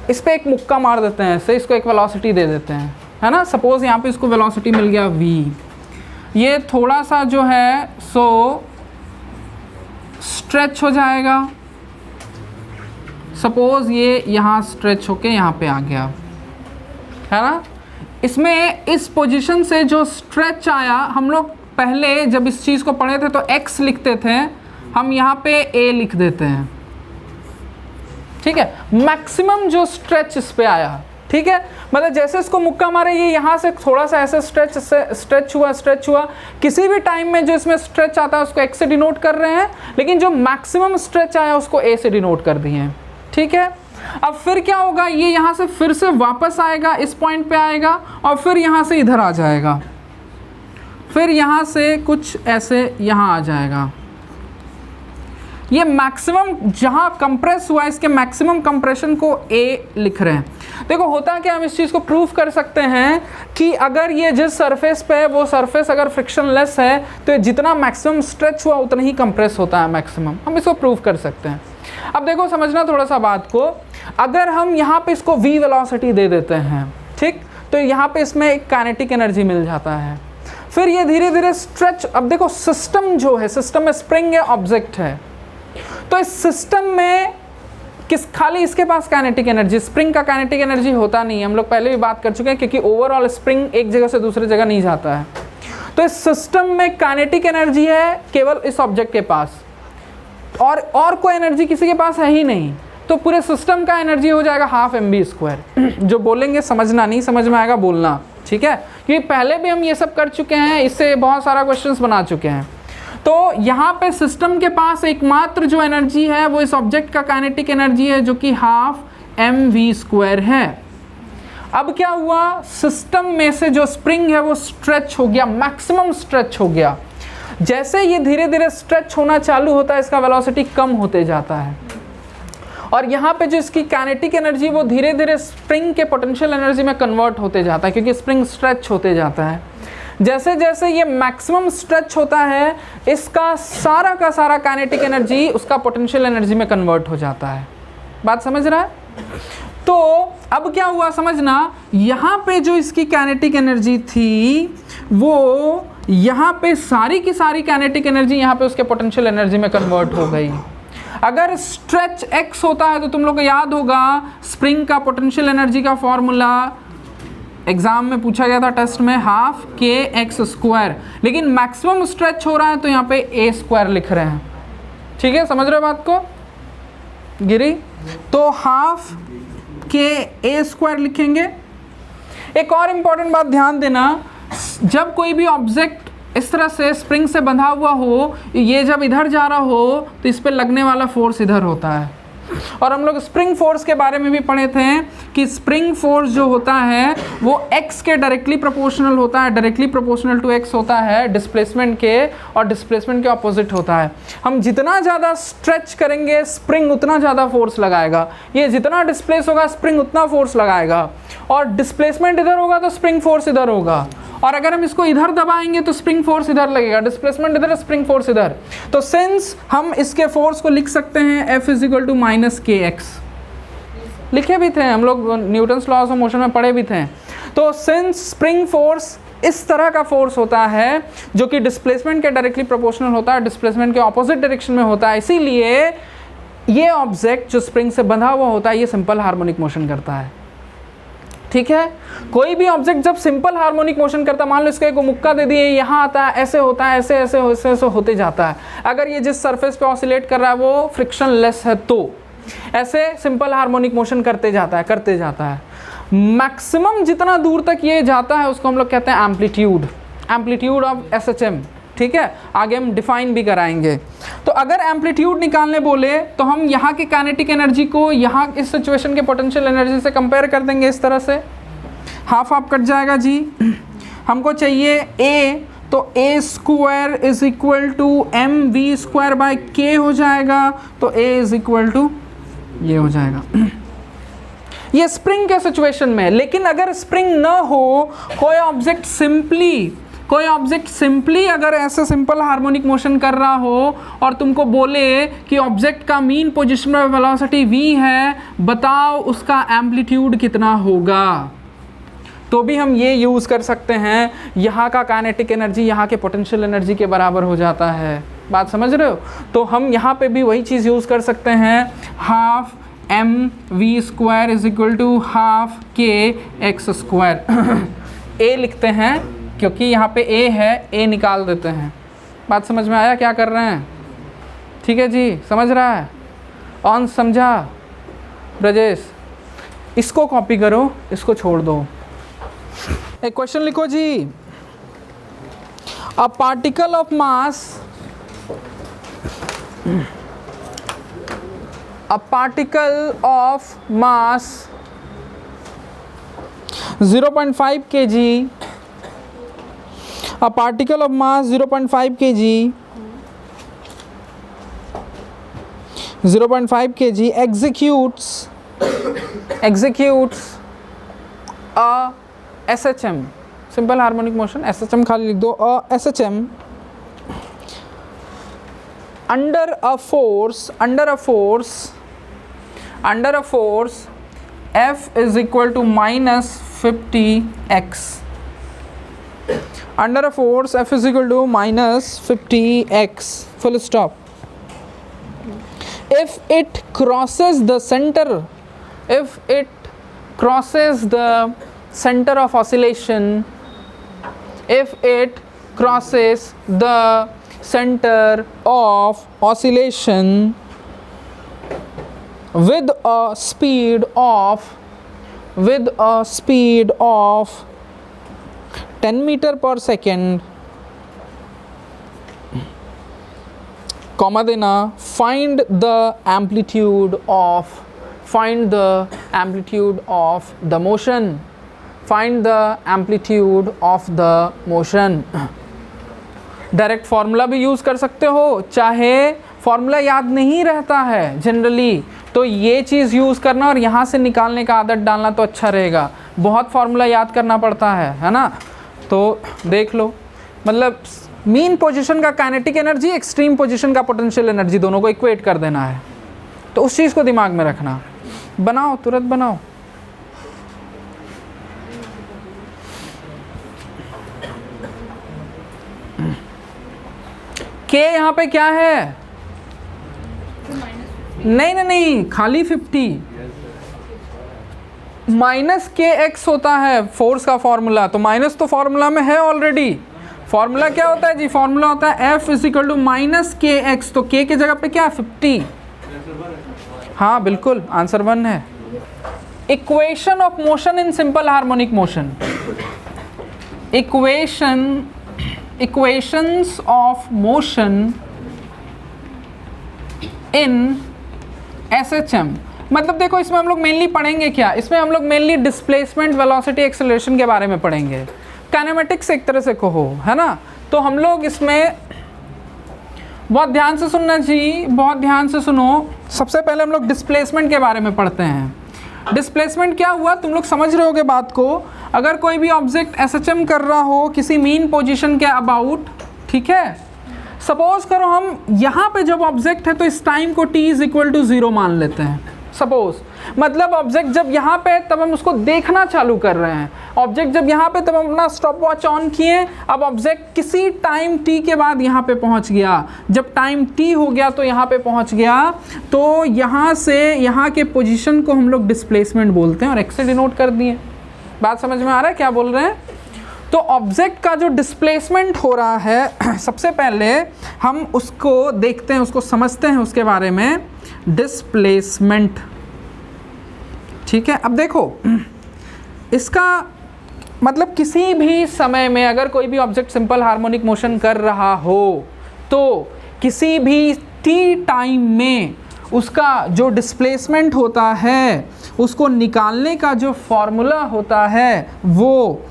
इस पर एक मुक्का मार देते हैं, इससे इसको एक वेलोसिटी दे देते हैं, है ना। सपोज यहाँ पे इसको वेलोसिटी मिल गया v, ये थोड़ा सा जो है सो स्ट्रेच हो जाएगा। सपोज ये यहाँ स्ट्रेच होके यहाँ पे आ गया, है ना। इसमें इस पोजीशन से जो स्ट्रेच आया, हम लोग पहले जब इस चीज़ को पढ़े थे तो x लिखते थे, हम यहाँ पे a लिख देते हैं, ठीक है। मैक्सिमम जो स्ट्रेच इस पे आया, ठीक है, मतलब जैसे इसको मुक्का मारे ये यहाँ से थोड़ा सा ऐसे स्ट्रेच हुआ, किसी भी टाइम में जो इसमें स्ट्रेच आता है उसको x से डिनोट कर रहे हैं, लेकिन जो मैक्सिमम स्ट्रेच आया उसको a से डिनोट कर दिए हैं, ठीक है। अब फिर क्या होगा, ये यहाँ से फिर से वापस आएगा, इस पॉइंट पे आएगा और फिर यहाँ से इधर आ जाएगा, फिर यहाँ से कुछ ऐसे यहाँ आ जाएगा। ये मैक्सिमम जहाँ कंप्रेस हुआ, इसके मैक्सिमम कंप्रेशन को A लिख रहे हैं। देखो होता क्या, हम इस चीज़ को प्रूव कर सकते हैं कि अगर ये जिस सरफेस पे है वो सरफेस अगर फ्रिक्शनलेस है तो जितना मैक्सिमम स्ट्रेच हुआ उतना ही कंप्रेस होता है मैक्सिमम, हम इसको प्रूव कर सकते हैं। अब देखो समझना थोड़ा सा बात को, अगर हम यहाँ पे इसको v वेलोसिटी दे देते हैं, ठीक, तो यहाँ पे इसमें एक काइनेटिक एनर्जी मिल जाता है, फिर ये धीरे धीरे स्ट्रेच। अब देखो सिस्टम जो है, सिस्टम में स्प्रिंग है, ऑब्जेक्ट है, तो इस सिस्टम में खाली इसके पास काइनेटिक एनर्जी, स्प्रिंग का काइनेटिक एनर्जी होता नहीं है, हम लोग पहले भी बात कर चुके हैं, क्योंकि ओवरऑल स्प्रिंग एक जगह से दूसरी जगह नहीं जाता है। तो इस सिस्टम में काइनेटिक एनर्जी है केवल इस ऑब्जेक्ट के पास, और कोई एनर्जी किसी के पास है ही नहीं, तो पूरे सिस्टम का एनर्जी हो जाएगा हाफ mv²। जो बोलेंगे समझना, नहीं समझ में आएगा बोलना, ठीक है, क्योंकि पहले भी हम ये सब कर चुके हैं, इससे बहुत सारा क्वेश्चंस बना चुके हैं। तो यहाँ पे सिस्टम के पास एकमात्र जो एनर्जी है वो इस ऑब्जेक्ट का काइनेटिक एनर्जी है, जो कि हाफ mv² है। अब क्या हुआ, सिस्टम में से जो स्प्रिंग है वो स्ट्रेच हो गया, मैक्सिमम स्ट्रेच हो गया। जैसे ये धीरे धीरे स्ट्रेच होना चालू होता है, इसका वेलोसिटी कम होते जाता है, और यहाँ पे जो इसकी काइनेटिक एनर्जी वो धीरे धीरे स्प्रिंग के पोटेंशियल एनर्जी में कन्वर्ट होते जाता है, क्योंकि स्प्रिंग स्ट्रेच होते जाता है। जैसे जैसे ये मैक्सिमम स्ट्रेच होता है, इसका सारा का सारा काइनेटिक एनर्जी उसका पोटेंशियल एनर्जी में कन्वर्ट हो जाता है। बात समझ रहा है? तो अब क्या हुआ समझना, यहाँ पे जो इसकी काइनेटिक एनर्जी थी वो यहाँ पे सारी की सारी काइनेटिक एनर्जी यहाँ पे उसके पोटेंशियल एनर्जी में कन्वर्ट हो गई। अगर स्ट्रेच x होता है तो तुम लोग को याद होगा स्प्रिंग का पोटेंशियल एनर्जी का फॉर्मूला एग्जाम में पूछा गया था, टेस्ट में, हाफ kx², लेकिन मैक्सिमम स्ट्रेच हो रहा है तो यहाँ पे a² लिख रहे हैं। ठीक है, समझ रहे हो बात को गिरी? तो हाफ ka² लिखेंगे। एक और इम्पॉर्टेंट बात ध्यान देना, जब कोई भी ऑब्जेक्ट इस तरह से स्प्रिंग से बंधा हुआ हो, ये जब इधर जा रहा हो तो इस पे लगने वाला फोर्स इधर होता है। और हम लोग स्प्रिंग फोर्स के बारे में भी पढ़े थे कि स्प्रिंग फोर्स जो होता है वो x के डायरेक्टली प्रोपोर्शनल होता है, डायरेक्टली प्रोपोर्शनल टू x होता है डिस्प्लेसमेंट के, और डिस्प्लेसमेंट के ऑपोजिट होता है। हम जितना ज़्यादा स्ट्रेच करेंगे स्प्रिंग उतना ज़्यादा फोर्स लगाएगा, ये जितना डिस्प्लेस होगा स्प्रिंग उतना फोर्स लगाएगा, और डिस्प्लेसमेंट इधर होगा तो स्प्रिंग फोर्स इधर होगा, और अगर हम इसको इधर दबाएंगे तो स्प्रिंग फोर्स इधर लगेगा, डिस्प्लेसमेंट इधर, स्प्रिंग फोर्स इधर। तो सिंस हम इसके फोर्स को लिख सकते हैं F = -kx, लिखे भी थे हम लोग, न्यूटन्स लॉज ऑफ मोशन में पढ़े भी थे। तो सिंस स्प्रिंग फोर्स इस तरह का फोर्स होता है जो कि डिस्प्लेसमेंट के डायरेक्टली प्रोपोर्शनल होता है, डिस्प्लेसमेंट के ऑपोजिट डायरेक्शन में होता है, इसीलिए ये ऑब्जेक्ट जो स्प्रिंग से बंधा हुआ होता है ये सिंपल हार्मोनिक मोशन करता है। ठीक है, कोई भी ऑब्जेक्ट जब सिंपल हार्मोनिक मोशन करता है, मान लो इसको एक मुक्का दे दिए, यहाँ आता है, ऐसे होता है, ऐसे ऐसे ऐसे ऐसे होते जाता है। अगर ये जिस सरफेस पे ऑसिलेट कर रहा है वो फ्रिक्शन लेस है तो ऐसे सिंपल हार्मोनिक मोशन करते जाता है, करते जाता है। मैक्सिमम जितना दूर तक ये जाता है उसको हम लोग कहते हैं एम्पलीट्यूड, एम्पलीट्यूड ऑफ SHM। ठीक है, आगे हम डिफाइन भी कराएंगे। तो अगर एम्पलीट्यूड निकालने बोले तो हम यहाँ के काइनेटिक एनर्जी को यहाँ इस सिचुएशन के पोटेंशियल एनर्जी से कंपेयर कर देंगे, इस तरह से हाफ हाफ कट जाएगा जी। हमको चाहिए A, तो A² = mv² k हो जाएगा, तो A ये हो जाएगा। ये स्प्रिंग के सिचुएशन में। लेकिन अगर स्प्रिंग ना हो, कोई ऑब्जेक्ट सिंपली अगर ऐसे सिंपल हार्मोनिक मोशन कर रहा हो और तुमको बोले कि ऑब्जेक्ट का मीन पोजिशनल वेलोसिटी v है, बताओ उसका एम्पलीट्यूड कितना होगा, तो भी हम ये यूज़ कर सकते हैं, यहाँ का काइनेटिक एनर्जी यहाँ के पोटेंशियल एनर्जी के बराबर हो जाता है। बात समझ रहे हो? तो हम यहाँ पे भी वही चीज़ यूज़ कर सकते हैं, half mv² = half kx²। a लिखते हैं क्योंकि यहाँ पे a है, a निकाल देते हैं। बात समझ में आया क्या कर रहे हैं? ठीक है जी, समझ रहा है? ऑन समझा ब्रजेश? इसको कॉपी करो, इसको छोड़ दो। एक क्वेश्चन लिखो जी, a particle of mass 0.5 kg, a particle of mass 0.5 kg, 0.5 kg executes a SHM, simple harmonic motion, SHM खाली लिख दो, a SHM under a force F is equal to -50x. Under a force F is equal to -50x, full stop. If it crosses the center of oscillation, if it crosses the center of oscillation with a speed of 10 meter per second, comma देना, find the amplitude of the motion, find the amplitude of the motion. Direct formula भी use कर सकते हो, चाहे formula याद नहीं रहता है जनरली तो ये चीज़ यूज़ करना और यहाँ से निकालने का आदत डालना तो अच्छा रहेगा। बहुत फार्मूला याद करना पड़ता है ना। तो देख लो, मतलब मीन पोजीशन का काइनेटिक एनर्जी, एक्सट्रीम पोजीशन का पोटेंशियल एनर्जी, दोनों को इक्वेट कर देना है। तो उस चीज़ को दिमाग में रखना। बनाओ, तुरंत बनाओ। के यहाँ पे क्या है? नहीं, खाली 50 माइनस के एक्स होता है फोर्स का फॉर्मूला। तो माइनस तो फॉर्मूला में है ऑलरेडी। फॉर्मूला क्या होता है जी? फॉर्मूला होता है F equal to minus k x. तो के जगह पे क्या है? 50। हाँ बिल्कुल, आंसर 1 है। Equation of motion in simple harmonic motion. Equations of motion in SHM। मतलब देखो, इसमें हम लोग मेनली पढ़ेंगे क्या? इसमें हम लोग मेनली डिस्प्लेसमेंट, वेलोसिटी, एक्सेलरेशन के बारे में पढ़ेंगे। काइनेमेटिक्स एक तरह से कहो, है ना। तो हम लोग इसमें बहुत ध्यान से सुनना जी, बहुत ध्यान से सुनो। सबसे पहले हम लोग डिस्प्लेसमेंट के बारे में पढ़ते हैं। डिस्प्लेसमेंट क्या हुआ, तुम लोग समझ रहे होगे बात को। अगर कोई भी ऑब्जेक्ट SHM कर रहा हो किसी मीन पोजीशन के अबाउट, ठीक है, सपोज करो हम यहाँ पे जब ऑब्जेक्ट है तो इस टाइम को t इज इक्वल टू 0 मान लेते हैं। सपोज मतलब ऑब्जेक्ट जब यहाँ पे तब हम उसको देखना चालू कर रहे हैं। ऑब्जेक्ट जब यहाँ पे तब हम अपना स्टॉप वॉच ऑन किए। अब ऑब्जेक्ट किसी टाइम t के बाद यहाँ पे पहुँच गया। जब टाइम t हो गया तो यहाँ पे पहुँच गया। तो यहाँ से यहाँ के पोजीशन को हम लोग डिस्प्लेसमेंट बोलते हैं और x से डिनोट कर दिए। बात समझ में आ रहा है क्या बोल रहे हैं? तो ऑब्जेक्ट का जो डिस्प्लेसमेंट हो रहा है, सबसे पहले हम उसको देखते हैं, उसको समझते हैं उसके बारे में। डिस्प्लेसमेंट, ठीक है। अब देखो, इसका मतलब किसी भी समय में अगर कोई भी ऑब्जेक्ट सिंपल हार्मोनिक मोशन कर रहा हो तो किसी भी t टाइम में उसका जो डिस्प्लेसमेंट होता है उसको निकालने का जो फॉर्मूला होता है वो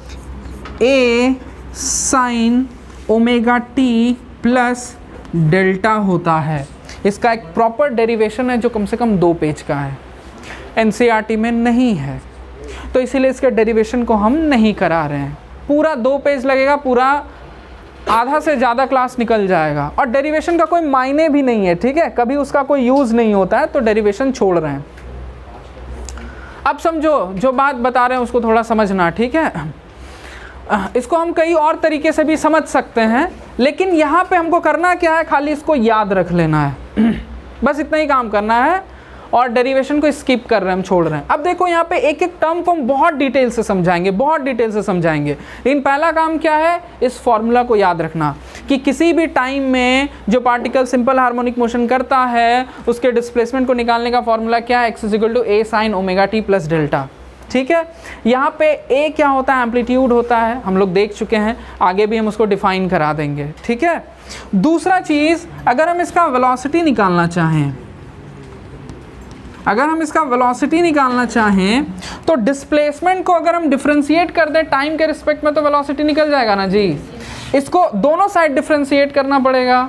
a sine omega t plus delta होता है। इसका एक प्रॉपर डेरिवेशन है जो कम से कम 2 पेज का है, NCERT में नहीं है, तो इसीलिए इसके डेरिवेशन को हम नहीं करा रहे हैं। पूरा 2 पेज लगेगा, पूरा आधा से ज़्यादा क्लास निकल जाएगा और डेरिवेशन का कोई मायने भी नहीं है, ठीक है। कभी उसका कोई यूज़ नहीं होता है तो डेरिवेशन छोड़ रहे हैं। अब समझो, जो बात बता रहे हैं उसको थोड़ा समझना, ठीक है। इसको हम कई और तरीके से भी समझ सकते हैं, लेकिन यहाँ पे हमको करना क्या है, खाली इसको याद रख लेना है। बस इतना ही काम करना है और डेरिवेशन को स्किप कर रहे हैं, हम छोड़ रहे हैं। अब देखो यहाँ पे एक एक टर्म को हम बहुत डिटेल से समझाएंगे, बहुत डिटेल से समझाएंगे। लेकिन पहला काम क्या है, इस फॉर्मूला को याद रखना कि किसी भी टाइम में जो पार्टिकल सिंपल हार्मोनिक मोशन करता है उसके डिस्प्लेसमेंट को निकालने का फॉर्मूला क्या है, x equal to a sine omega t plus delta, ठीक है। यहाँ पे a क्या होता है, एम्पलीट्यूड होता है, हम लोग देख चुके हैं, आगे भी हम उसको डिफाइन करा देंगे, ठीक है। दूसरा चीज़, अगर हम इसका वेलोसिटी निकालना चाहें, तो डिस्प्लेसमेंट को अगर हम डिफरेंशिएट कर दें टाइम के रिस्पेक्ट में तो वेलोसिटी निकल जाएगा ना जी। इसको दोनों साइड डिफरेंशिएट करना पड़ेगा।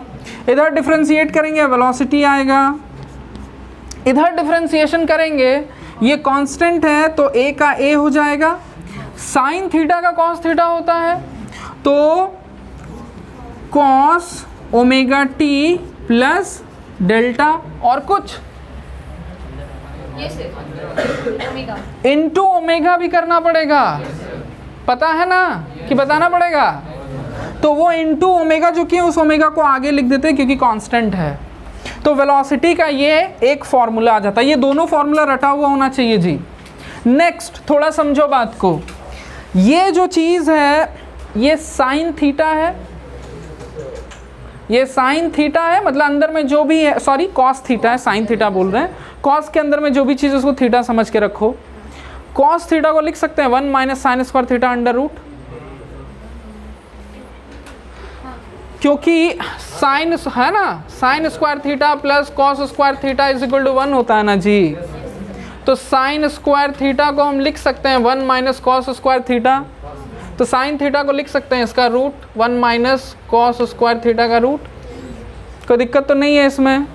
इधर डिफरेंशिएट करेंगे वेलोसिटी आएगा, इधर डिफरेंशिएशन करेंगे, ये कांस्टेंट है तो a का a हो जाएगा, साइन थीटा का कॉस थीटा होता है तो cos omega t plus delta, और कुछ इनटू ओमेगा भी करना पड़ेगा, पता है ना कि बताना पड़ेगा। तो वो इनटू ओमेगा जो कि उस ओमेगा को आगे लिख देते हैं क्योंकि कांस्टेंट है। तो वेलोसिटी का ये एक फॉर्मूला आ जाता है। ये दोनों फॉर्मूला रटा हुआ होना चाहिए जी। नेक्स्ट थोड़ा समझो बात को, ये जो चीज़ है ये साइन थीटा है, ये साइन थीटा है, मतलब अंदर में जो भी है, सॉरी कॉस थीटा है, साइन थीटा बोल रहे हैं, कॉस के अंदर में जो भी चीज़ उसको थीटा समझ के रखो। कॉस थीटा को लिख सकते हैं 1 minus sine square theta under root, क्योंकि साइन है ना, sine square theta plus cos square theta is equal to 1 होता है ना जी। तो साइन स्क्वायर थीटा को हम लिख सकते हैं 1 माइनस कॉस स्क्वायर थीटा, तो साइन थीटा को लिख सकते हैं इसका root 1 minus cos square theta का रूट। कोई दिक्कत तो नहीं है इसमें,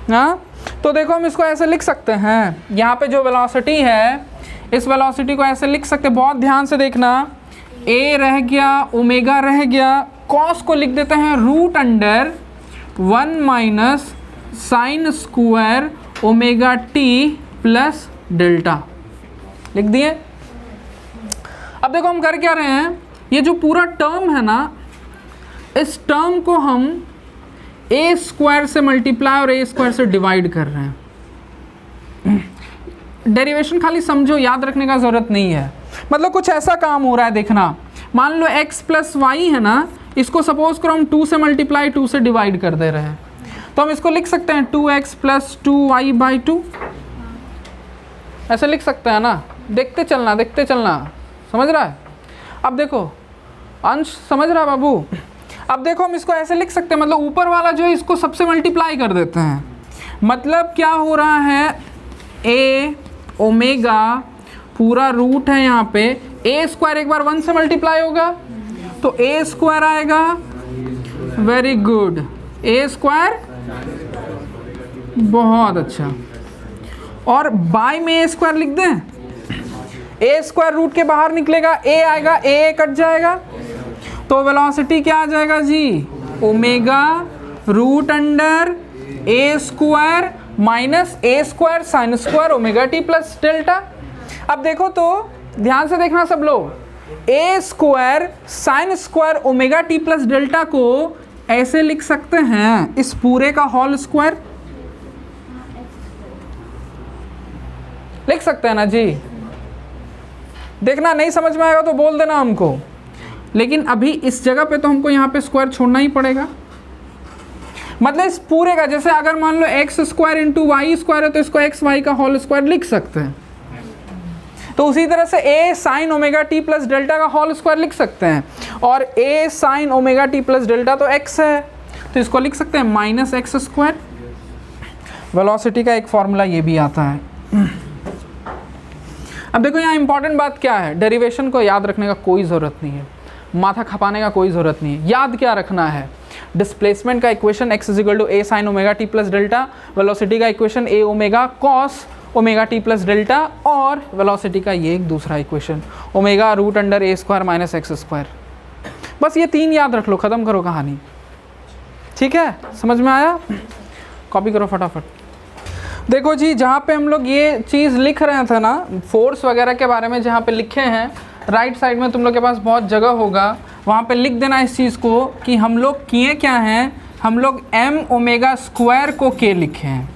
हाँ। तो देखो हम इसको ऐसे लिख सकते हैं, यहाँ पे जो वेलोसिटी है इस वेलोसिटी को ऐसे लिख सकते हैं, बहुत ध्यान से देखना, a रह गया, ओमेगा रह गया, कॉस को लिख देते हैं root under 1 minus sine square omega t plus delta, लिख दिए। अब देखो हम कर क्या रहे हैं, ये जो पूरा टर्म है ना, इस टर्म को हम a स्क्वायर से मल्टीप्लाई और a स्क्वायर से डिवाइड कर रहे हैं। डेरिवेशन खाली समझो, याद रखने का ज़रूरत नहीं है। मतलब कुछ ऐसा काम हो रहा है, देखना, मान लो x प्लस वाई है ना, इसको सपोज करो हम 2 से मल्टीप्लाई 2 से डिवाइड कर दे रहे हैं, तो हम इसको लिख सकते हैं 2x प्लस 2y बाई 2, ऐसे लिख सकते हैं ना। देखते चलना, देखते चलना, समझ रहा है। अब देखो अंश समझ रहा है बाबू। अब देखो हम इसको ऐसे लिख सकते हैं, मतलब ऊपर वाला जो है इसको सबसे मल्टीप्लाई कर देते हैं, मतलब क्या हो रहा है, a ओमेगा पूरा रूट है, यहाँ पे a स्क्वायर एक बार 1 से मल्टीप्लाई होगा तो a स्क्वायर आएगा, वेरी गुड, a स्क्वायर, बहुत अच्छा। और बाय में a स्क्वायर लिख दें, a स्क्वायर रूट के बाहर निकलेगा, a आएगा, a कट जाएगा, तो वेलोसिटी क्या आ जाएगा जी, omega root under a square minus a square sine square omega t plus delta. अब देखो तो ध्यान से देखना सब लोग, a square sine square omega t plus delta को ऐसे लिख सकते हैं, इस पूरे का होल स्क्वायर लिख सकते हैं ना जी। देखना नहीं समझ में आएगा तो बोल देना हमको, लेकिन अभी इस जगह पे तो हमको यहाँ पे स्क्वायर छोड़ना ही पड़ेगा। मतलब इस पूरे का, जैसे अगर मान लो x square into y square है तो इसको एक्स वाई का होल स्क्वायर लिख सकते हैं, तो उसी तरह से a sine omega t plus delta का होल स्क्वायर लिख सकते हैं, और a sine omega t plus delta तो x है, तो इसको लिख सकते हैं माइनस एक्स स्क्वायर। वेलोसिटी का एक फॉर्मूला ये भी आता है। अब देखो यहाँ इंपॉर्टेंट बात क्या है, डेरिवेशन को याद रखने का कोई ज़रूरत नहीं है, माथा खपाने का कोई ज़रूरत नहीं है। याद क्या रखना है, डिस्प्लेसमेंट का equation x is equal to a sine omega t plus delta, velocity का equation a omega cos omega t plus delta, और वेलोसिटी का ये एक दूसरा equation omega root under a square minus x square. बस ये 3 याद रख लो, ख़त्म करो कहानी, ठीक है। समझ में आया, कॉपी करो फटाफट। देखो जी, जहाँ पे हम लोग ये चीज़ लिख रहे थे ना, फोर्स वगैरह के बारे में जहाँ पे लिखे हैं, राइट साइड में तुम लोग के पास बहुत जगह होगा, वहाँ पे लिख देना इस चीज़ को कि हम लोग किए क्या हैं, हम लोग m ओमेगा स्क्वायर को k लिखे हैं,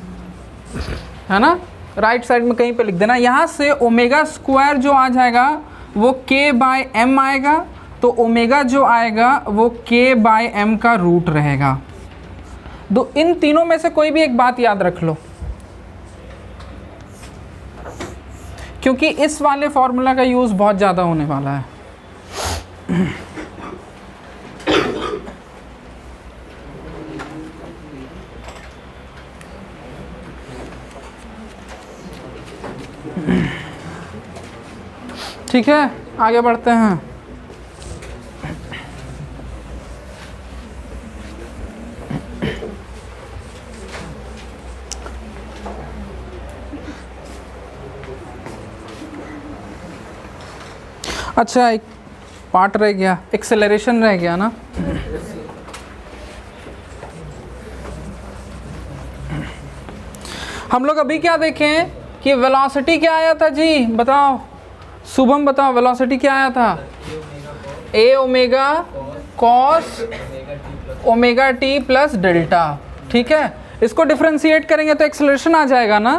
है ना। राइट साइड में कहीं पे लिख देना, यहाँ से ओमेगा स्क्वायर जो आ जाएगा वो k बाय m आएगा, तो ओमेगा जो आएगा वो k बाय m का रूट रहेगा। इन तीनों में से कोई भी एक बात याद रख लो, क्योंकि इस वाले फॉर्मूला का यूज़ बहुत ज़्यादा होने वाला है। ठीक है, आगे बढ़ते हैं। अच्छा, एक पार्ट रह गया, एक्सेलरेशन रह गया ना। हम लोग अभी क्या देखें कि वेलोसिटी क्या आया था जी, बताओ शुभम, बताओ वेलोसिटी क्या आया था, a omega cos omega t plus delta. ठीक है, इसको डिफ्रेंशिएट करेंगे तो एक्सेलरेशन आ जाएगा ना।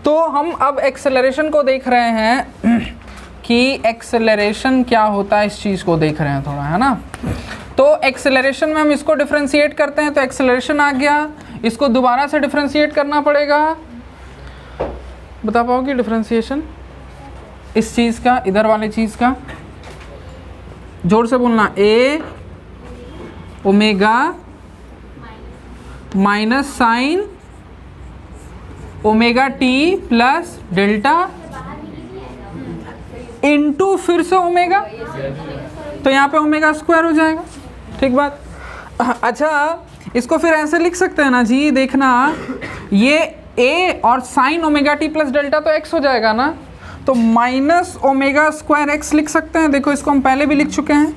तो हम अब एक्सेलरेशन को देख रहे हैं कि एक्सेलरेशन क्या होता है, इस चीज़ को देख रहे हैं थोड़ा, है ना। तो एक्सेलरेशन में हम इसको डिफरेंशिएट करते हैं तो एक्सेलरेशन आ गया, इसको दोबारा से डिफरेंशिएट करना पड़ेगा। बता पाओगे डिफरेंशिएशन इस चीज़ का, इधर वाले चीज़ का? जोर से बोलना। A omega minus sine omega t plus delta into फिर से ओमेगा, तो यहाँ पे ओमेगा स्क्वायर हो जाएगा। ठीक बात। अच्छा, इसको फिर ऐसे लिख सकते हैं ना जी, देखना, ये ए और sign omega t plus delta तो एक्स हो जाएगा ना, तो माइनस ओमेगा स्क्वायर एक्स लिख सकते हैं। देखो इसको हम पहले भी लिख चुके हैं,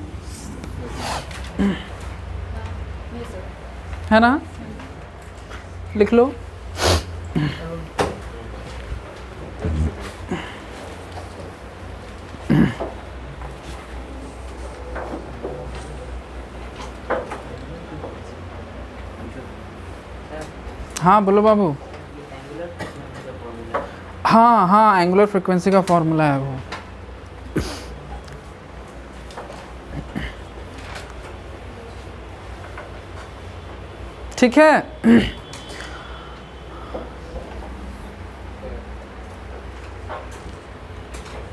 है ना, लिख लो। हाँ बोलो बाबू। हाँ हाँ, एंगुलर फ्रीक्वेंसी का फॉर्मूला है वो। ठीक है।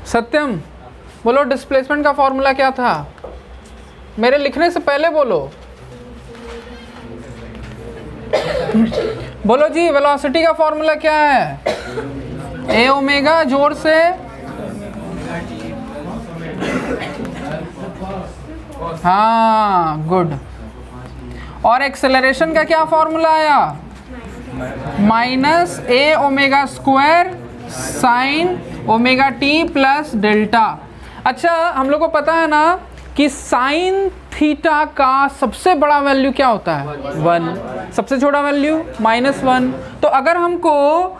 सत्यम बोलो, डिस्प्लेसमेंट का फॉर्मूला क्या था? मेरे लिखने से पहले बोलो। बोलो जी, वेलोसिटी का फॉर्मूला क्या है? ए ओमेगा, जोर से। हाँ गुड। और एक्सेलरेशन का क्या फॉर्मूला आया? Minus a omega square sine omega t plus delta. अच्छा, हम लोग को पता है ना कि साइन थीटा का सबसे बड़ा वैल्यू क्या होता है? 1। सबसे छोटा वैल्यू -1। तो अगर हमको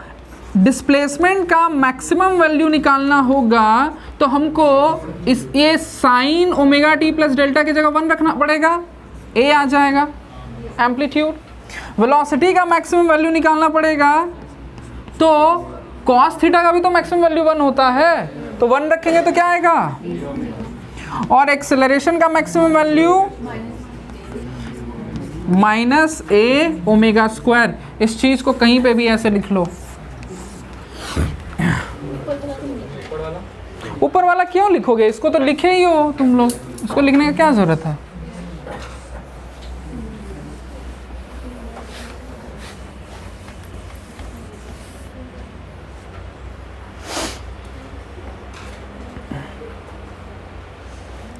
डिस्प्लेसमेंट का मैक्सिमम वैल्यू निकालना होगा तो हमको ये sign omega t plus delta की जगह 1 रखना पड़ेगा, ए आ जाएगा एम्पलीट्यूड। वेलोसिटी का मैक्सिमम वैल्यू निकालना पड़ेगा तो कॉस थीटा का भी तो मैक्सिमम वैल्यू 1 होता है, तो 1 रखेंगे तो क्या आएगा? और एक्सेलरेशन का maximum value minus a omega square. इस चीज को कहीं पे भी ऐसे लिख लो। ऊपर वाला क्यों लिखोगे? इसको तो लिखे ही हो तुम लोग, इसको लिखने का क्या जरूरत है?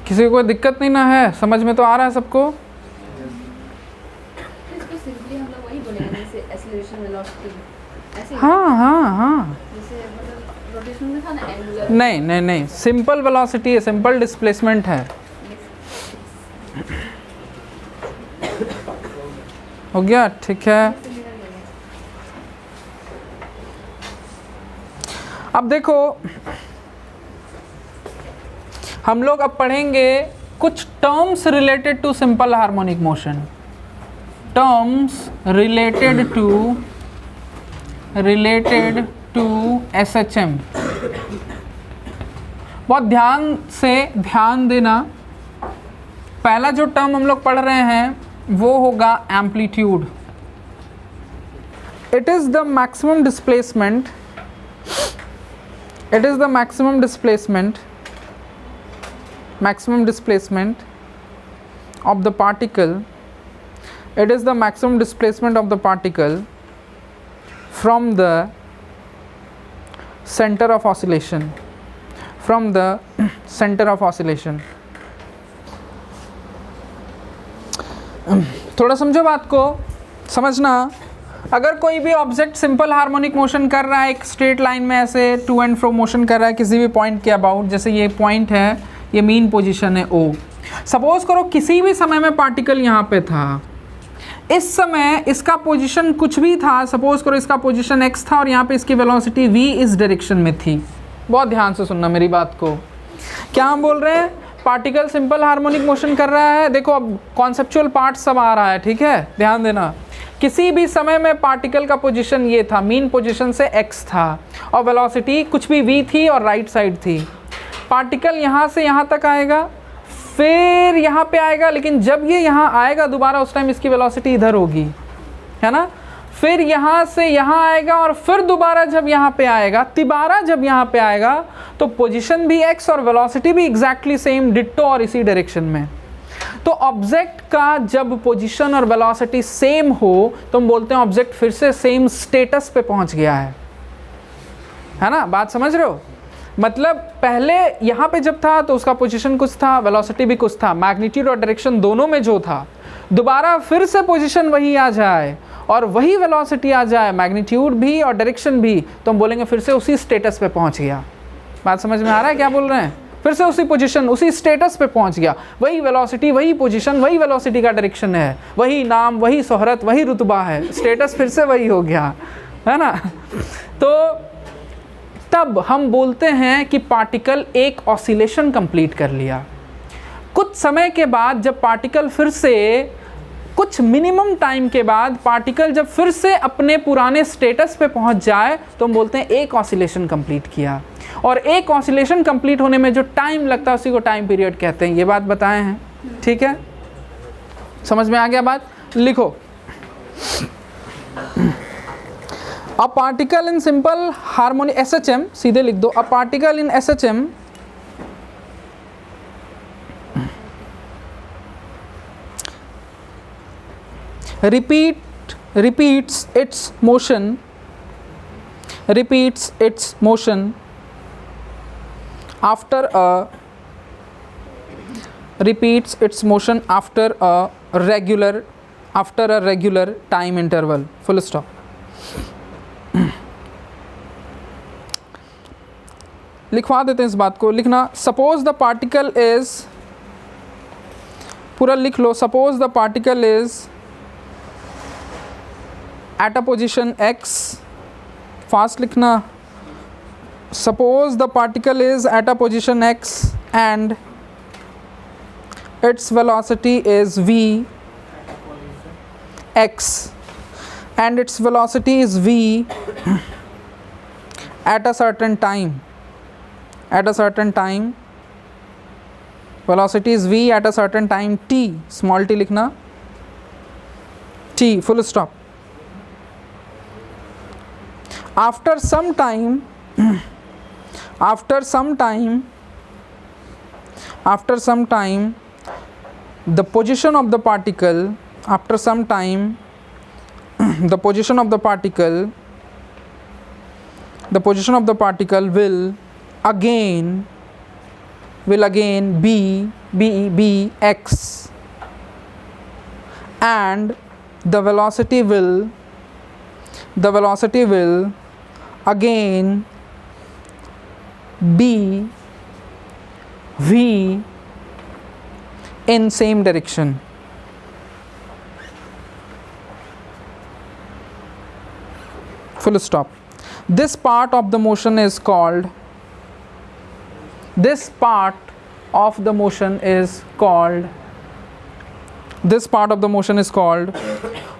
किसी को कोई दिक्कत नहीं ना है? समझ में तो आ रहा है सबको? इसको सिंपली हम लोग वही बोलेंगे जैसे एक्सेलरेशन वेलोसिटी ऐसे। हाँ हाँ हाँ, जैसे मतलब रोटेशन में था ना एंगुलर। नहीं नहीं नहीं, सिंपल वेलोसिटी है, सिंपल डिस्प्लेसमेंट है। हो गया? ठीक है। अब देखो, हम लोग अब पढ़ेंगे कुछ terms related to simple harmonic motion. Terms related to SHM। बहुत ध्यान देना। पहला जो टर्म हम लोग पढ़ रहे हैं वो होगा amplitude. It is the maximum displacement, it is the maximum displacement of the particle. It is the maximum displacement of the particle from the center of oscillation, थोड़ा समझो बात को, समझना। अगर कोई भी ऑब्जेक्ट सिंपल हार्मोनिक मोशन कर रहा है, एक स्ट्रेट लाइन में ऐसे टू एंड फ्रो मोशन कर रहा है किसी भी पॉइंट के अबाउट, जैसे ये पॉइंट है, ये मीन पोजीशन है O। सपोज करो किसी भी समय में पार्टिकल यहाँ पे था, इस समय इसका पोजीशन कुछ भी था, सपोज करो इसका पोजीशन x था और यहाँ पे इसकी वेलोसिटी v इस डायरेक्शन में थी। बहुत ध्यान से सुनना मेरी बात को। क्या हम बोल रहे हैं? पार्टिकल सिंपल हार्मोनिक मोशन कर रहा है। देखो अब कॉन्सेप्चुअल पार्ट सब आ रहा है, ठीक है, ध्यान देना। किसी भी समय में पार्टिकल का पोजीशन ये था, मीन पोजीशन से x था और वेलोसिटी कुछ भी v थी और राइट साइड थी। पार्टिकल यहाँ से यहाँ तक आएगा, फिर यहाँ पे आएगा, लेकिन जब ये यहाँ आएगा दोबारा उस टाइम इसकी वेलोसिटी इधर होगी, है ना। फिर यहाँ से यहाँ आएगा और फिर दोबारा जब यहाँ पे आएगा, तिबारा जब यहाँ पे आएगा तो पोजीशन भी x और वेलोसिटी भी एग्जैक्टली सेम, डिट्टो और इसी डायरेक्शन में। तो ऑब्जेक्ट का जब पोजीशन और वेलोसिटी सेम हो तो हम बोलते हैं ऑब्जेक्ट फिर से सेम स्टेटस पे पहुंच गया है ना। बात समझ रहे हो? मतलब पहले यहाँ पे जब था तो उसका पोजीशन कुछ था, वेलोसिटी भी कुछ था, मैग्नीट्यूड और डायरेक्शन दोनों में जो था, दोबारा फिर से पोजीशन वही आ जाए और वही वेलोसिटी आ जाए, मैग्नीट्यूड भी और डायरेक्शन भी, तो हम बोलेंगे फिर से उसी स्टेटस पे पहुंच गया। बात समझ में आ रहा है क्या बोल रहे हैं? फिर से उसी पोजीशन उसी स्टेटस पे पहुंच गया, वही वेलोसिटी वही पोजीशन वही वेलोसिटी का डायरेक्शन है, वही नाम वही शोहरत वही रुतबा है, स्टेटस फिर से वही हो गया, है ना। तो तब हम बोलते हैं कि पार्टिकल एक ऑसिलेशन कंप्लीट कर लिया। कुछ समय के बाद जब पार्टिकल फिर से, कुछ मिनिमम टाइम के बाद पार्टिकल जब फिर से अपने पुराने स्टेटस पे पहुंच जाए तो हम बोलते हैं एक ऑसिलेशन कंप्लीट किया। और एक ऑसिलेशन कंप्लीट होने में जो टाइम लगता है उसी को टाइम पीरियड कहते हैं। ये बात बताए हैं, ठीक है? समझ में आ गया बात? लिखो, a particle in simple harmonic SHM, सीधे लिख दो, a particle in SHM repeats its motion after a regular time interval, full stop. लिखवा देते हैं इस बात को, लिखना, सपोज द पार्टिकल इज, पूरा लिख लो, suppose the particle is at a position x, fast लिखना, suppose the particle is at a position x and its velocity is v x and its velocity is v at a certain time, velocity is v at a certain time t, small t लिखना, t, full stop. After some time the position of the particle will again be x and the velocity will again be v in same direction. Full stop. This part of the motion is called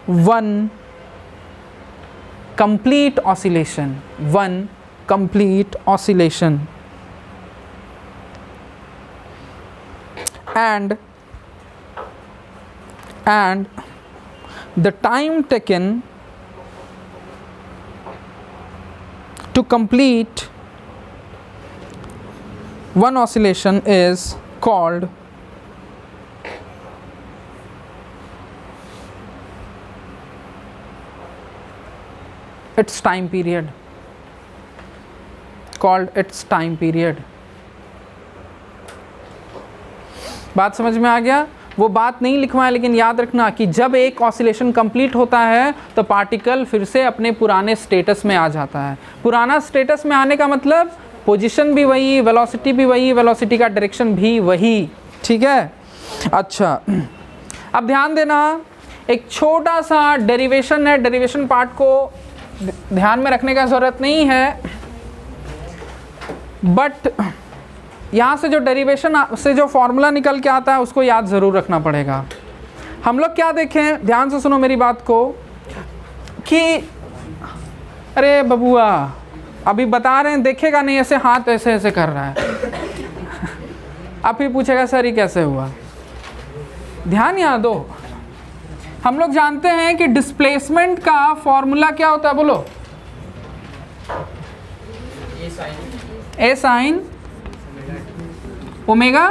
one complete oscillation, and the time taken to complete one oscillation is called its time period, बात समझ में आ गया? वो बात नहीं लिखवाएं, लेकिन याद रखना कि जब एक ऑसिलेशन कंप्लीट होता है तो पार्टिकल फिर से अपने पुराने स्टेटस में आ जाता है। पुराना स्टेटस में आने का मतलब पोजीशन भी वही, वेलोसिटी भी वही, वेलोसिटी का डायरेक्शन भी वही, ठीक है? अच्छा, अब ध्यान देना, एक छोटा सा डेरिवेशन है, डेरिवेशन पार्ट को ध्यान में रखने का ज़रूरत नहीं है, बट यहाँ से जो डेरिवेशन से जो फॉर्मूला निकल के आता है उसको याद ज़रूर रखना पड़ेगा। हम लोग क्या देखें, ध्यान से सुनो मेरी बात को, कि अरे बबुआ अभी बता रहे हैं, देखेगा नहीं, ऐसे हाथ ऐसे ऐसे कर रहा अब फिर पूछेगा सर ये कैसे हुआ। ध्यान यहाँ दो, हम लोग जानते हैं कि डिस्प्लेसमेंट का फॉर्मूला क्या होता है, बोलो। ए साइन ओमेगा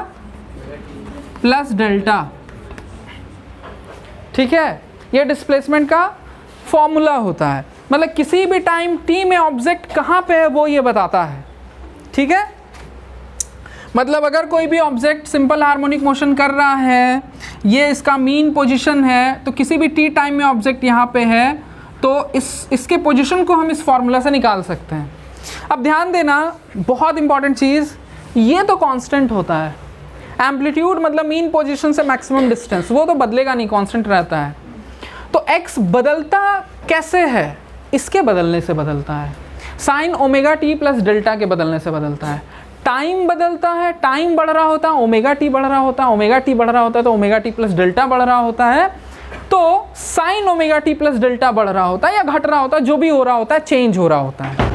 प्लस डेल्टा, ठीक है, ये डिस्प्लेसमेंट का फॉर्मूला होता है। मतलब किसी भी टाइम टी में ऑब्जेक्ट कहाँ पे है वो ये बताता है, ठीक है। मतलब अगर कोई भी ऑब्जेक्ट सिंपल हार्मोनिक मोशन कर रहा है, ये इसका मीन पोजीशन है, तो किसी भी टी टाइम में ऑब्जेक्ट यहाँ पे है, तो इसके पोजीशन को हम इस फॉर्मूला से निकाल सकते हैं। अब ध्यान देना, बहुत इंपॉर्टेंट चीज़, ये तो कांस्टेंट होता है। एम्पलीट्यूड मतलब मीन पोजीशन से मैक्सिमम डिस्टेंस, वो तो बदलेगा नहीं, कांस्टेंट रहता है। तो x बदलता कैसे है, इसके बदलने से बदलता है, sign omega t plus delta के बदलने से बदलता है। टाइम बदलता है, टाइम बढ़ रहा होता है, ओमेगा टी बढ़ रहा होता है, ओमेगा टी बढ़ रहा होता है तो ओमेगा टी प्लस डेल्टा बढ़ रहा होता है, तो sign omega t plus delta बढ़ रहा होता है या घट रहा होता है, जो भी हो रहा होता है, चेंज हो रहा होता है।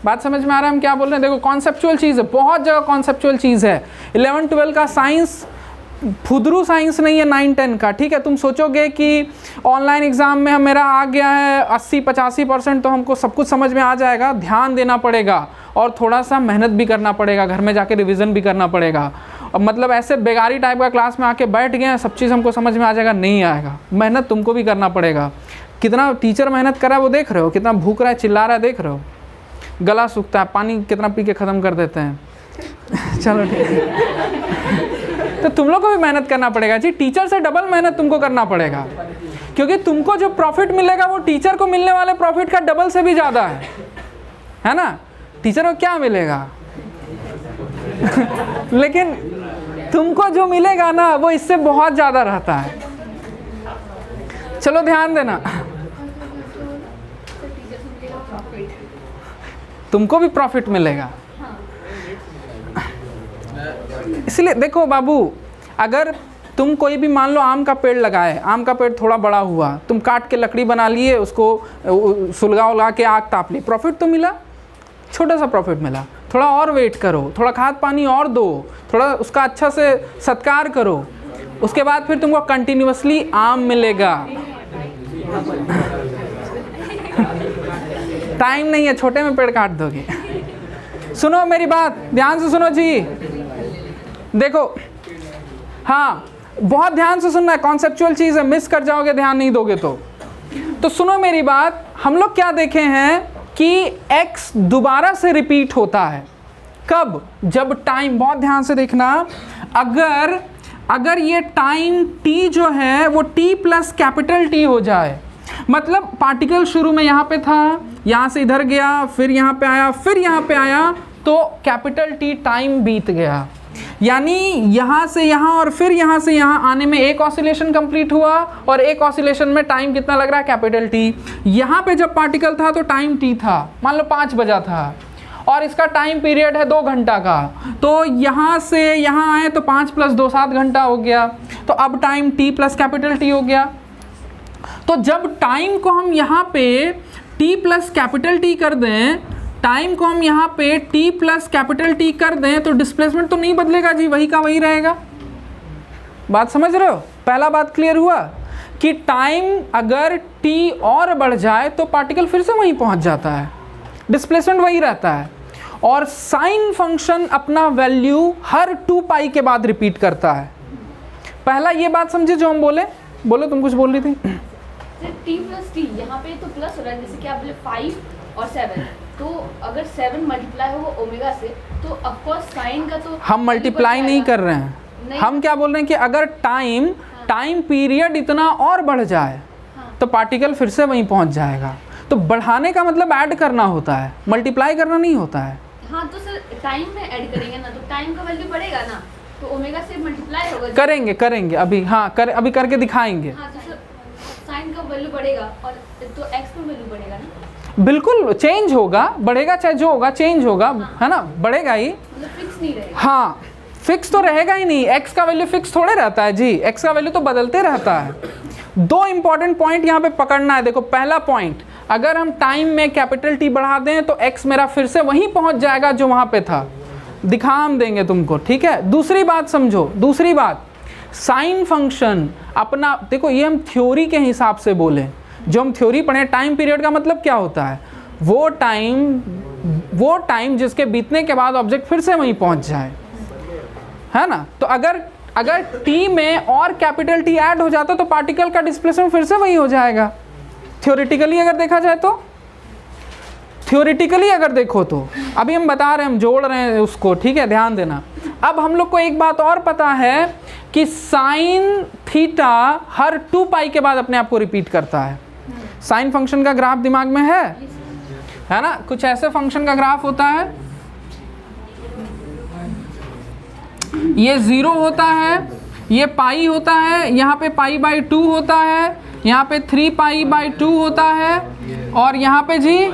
बात समझ में आ रहा है हम क्या बोल रहे हैं? देखो कॉन्सेप्चुअल चीज़ है, बहुत जगह कॉन्सेप्चुअल चीज़ है। 11-12 का साइंस फुदरू साइंस नहीं है 9-10 का, ठीक है। तुम सोचोगे कि ऑनलाइन एग्जाम में मेरा आ गया है 80-85% तो हमको सब कुछ समझ में आ जाएगा। ध्यान देना पड़ेगा और थोड़ा सा मेहनत भी करना पड़ेगा, घर में जाके रिवीजन भी करना पड़ेगा। और मतलब ऐसे बेगारी टाइप का क्लास में आके बैठ गए सब चीज़ हमको समझ में आ जाएगा, नहीं आएगा। मेहनत तुमको भी करना पड़ेगा। कितना टीचर मेहनत कर रहा है वो देख रहे हो, कितना भूख रहा है, चिल्ला रहा है, देख रहे हो, गला सूखता है, पानी कितना पी के ख़त्म कर देते हैं। चलो ठीक है, तो तुम लोग को भी मेहनत करना पड़ेगा जी, टीचर से डबल मेहनत तुमको करना पड़ेगा, क्योंकि तुमको जो प्रॉफिट मिलेगा वो टीचर को मिलने वाले प्रॉफिट का डबल से भी ज़्यादा है ना। टीचर को क्या मिलेगा लेकिन तुमको जो मिलेगा ना वो इससे बहुत ज़्यादा रहता है। चलो ध्यान देना, तुमको भी प्रॉफिट मिलेगा। इसलिए देखो बाबू, अगर तुम कोई भी मान लो आम का पेड़ लगाए, आम का पेड़ थोड़ा बड़ा हुआ, तुम काट के लकड़ी बना लिए, उसको सुलगा उलगा के आग ताप ली, प्रॉफिट तो मिला, छोटा सा प्रॉफिट मिला। थोड़ा और वेट करो, थोड़ा खाद पानी और दो, थोड़ा उसका अच्छा से सत्कार करो, उसके बाद फिर तुमको कंटिन्यूअसली आम मिलेगा। टाइम नहीं है, छोटे में पेड़ काट दोगे। सुनो मेरी बात, ध्यान से सुनो जी, देखो, हाँ बहुत ध्यान से सुनना है, कॉन्सेप्चुअल चीज़ है, मिस कर जाओगे ध्यान नहीं दोगे तो सुनो मेरी बात। हम लोग क्या देखे हैं कि x दोबारा से रिपीट होता है, कब? जब टाइम, बहुत ध्यान से देखना, अगर ये टाइम t जो है वो t प्लस कैपिटल T हो जाए, मतलब पार्टिकल शुरू में यहाँ पे था, यहाँ से इधर गया, फिर यहाँ पे आया, फिर यहाँ पे आया, तो कैपिटल T टाइम बीत गया। यानी यहाँ से यहाँ और फिर यहाँ से यहाँ आने में एक ऑसिलेशन कंप्लीट हुआ, और एक ऑसिलेशन में टाइम कितना लग रहा है? Capital T। यहाँ पे जब पार्टिकल था तो टाइम T था, मान लो 5 बजा था, और इसका टाइम पीरियड है 2 घंटा का, तो यहाँ से यहाँ आए तो 5 + 2 7 घंटा हो गया, तो अब time T plus capital T हो गया। तो जब टाइम को हम यहाँ पे T प्लस कैपिटल T कर दें, टाइम को हम यहाँ पे T प्लस कैपिटल T कर दें, तो डिस्प्लेसमेंट तो नहीं बदलेगा जी, वही का वही रहेगा। बात समझ रहे हो? पहला बात क्लियर हुआ कि टाइम अगर T और बढ़ जाए तो पार्टिकल फिर से वहीं पहुँच जाता है, डिस्प्लेसमेंट वही रहता है। और साइन फंक्शन अपना वैल्यू हर 2 पाई के बाद रिपीट करता है। पहला ये बात समझे जो हम बोले, बोलो तुम कुछ बोल रही थी। T प्लस T यहाँ पे तो प्लस हो रहा है, जैसे कि आप बोले 5 और 7, तो अगर 7 मल्टीप्लाई होगा ओमेगा से, तो ऑफ कोर्स साइन का तो हम मल्टीप्लाई नहीं कर रहे हैं, हम क्या बोल रहे हैं कि अगर टाइम पीरियड इतना और बढ़ जाए तो पार्टिकल फिर से वहीं पहुंच जाएगा। तो बढ़ाने का मतलब ऐड करना होता है, मल्टीप्लाई करना नहीं होता है। हाँ तो सर टाइम में ऐड करेंगे ना, तो टाइम का वैल्यू बढ़ेगा ना, तो ओमेगा से मल्टीप्लाई होगा। करेंगे अभी, हाँ अभी करके दिखाएंगे। हाँ तो सर साइन का वैल्यू बढ़ेगा और तो एक्स में वैल्यू बढ़ेगा ना। बिल्कुल चेंज होगा, बढ़ेगा, चाहे जो होगा चेंज होगा, है ना, बढ़ेगा ही, मतलब फिक्स नहीं रहेगा। हाँ फिक्स तो रहेगा ही नहीं, एक्स का वैल्यू फिक्स थोड़े रहता है जी, एक्स का वैल्यू तो बदलते रहता है। 2 इंपॉर्टेंट पॉइंट यहाँ पे पकड़ना है। देखो पहला पॉइंट, अगर हम टाइम में कैपिटल T बढ़ा दें तो एक्स मेरा फिर से वहीं पहुँच जाएगा जो वहाँ पे था, दिखा हम देंगे तुमको, ठीक है। दूसरी बात समझो, दूसरी बात, साइन फंक्शन अपना, देखो ये हम थ्योरी के हिसाब से बोले, जो हम थ्योरी पढ़े, टाइम पीरियड का मतलब क्या होता है, वो टाइम जिसके बीतने के बाद ऑब्जेक्ट फिर से वहीं पहुंच जाए, है ना। तो अगर t में और कैपिटल T ऐड हो जाता तो पार्टिकल का डिस्प्लेसमेंट फिर से वही हो जाएगा। थ्योरेटिकली अगर देखा जाए तो, थ्योरेटिकली अगर देखो तो, अभी हम बता रहे हैं, हम जोड़ रहे हैं उसको, ठीक है, ध्यान देना। अब हम लोग को एक बात और पता है कि साइन थीटा हर 2 पाई के बाद अपने आप को रिपीट करता है। साइन फंक्शन का ग्राफ दिमाग में है ना, कुछ ऐसे फंक्शन का ग्राफ होता है, ये 0 होता है, ये पाई होता है, यहाँ पे पाई बाई 2 होता है, यहाँ पे 3 पाई बाई 2 होता है, और यहाँ पे जी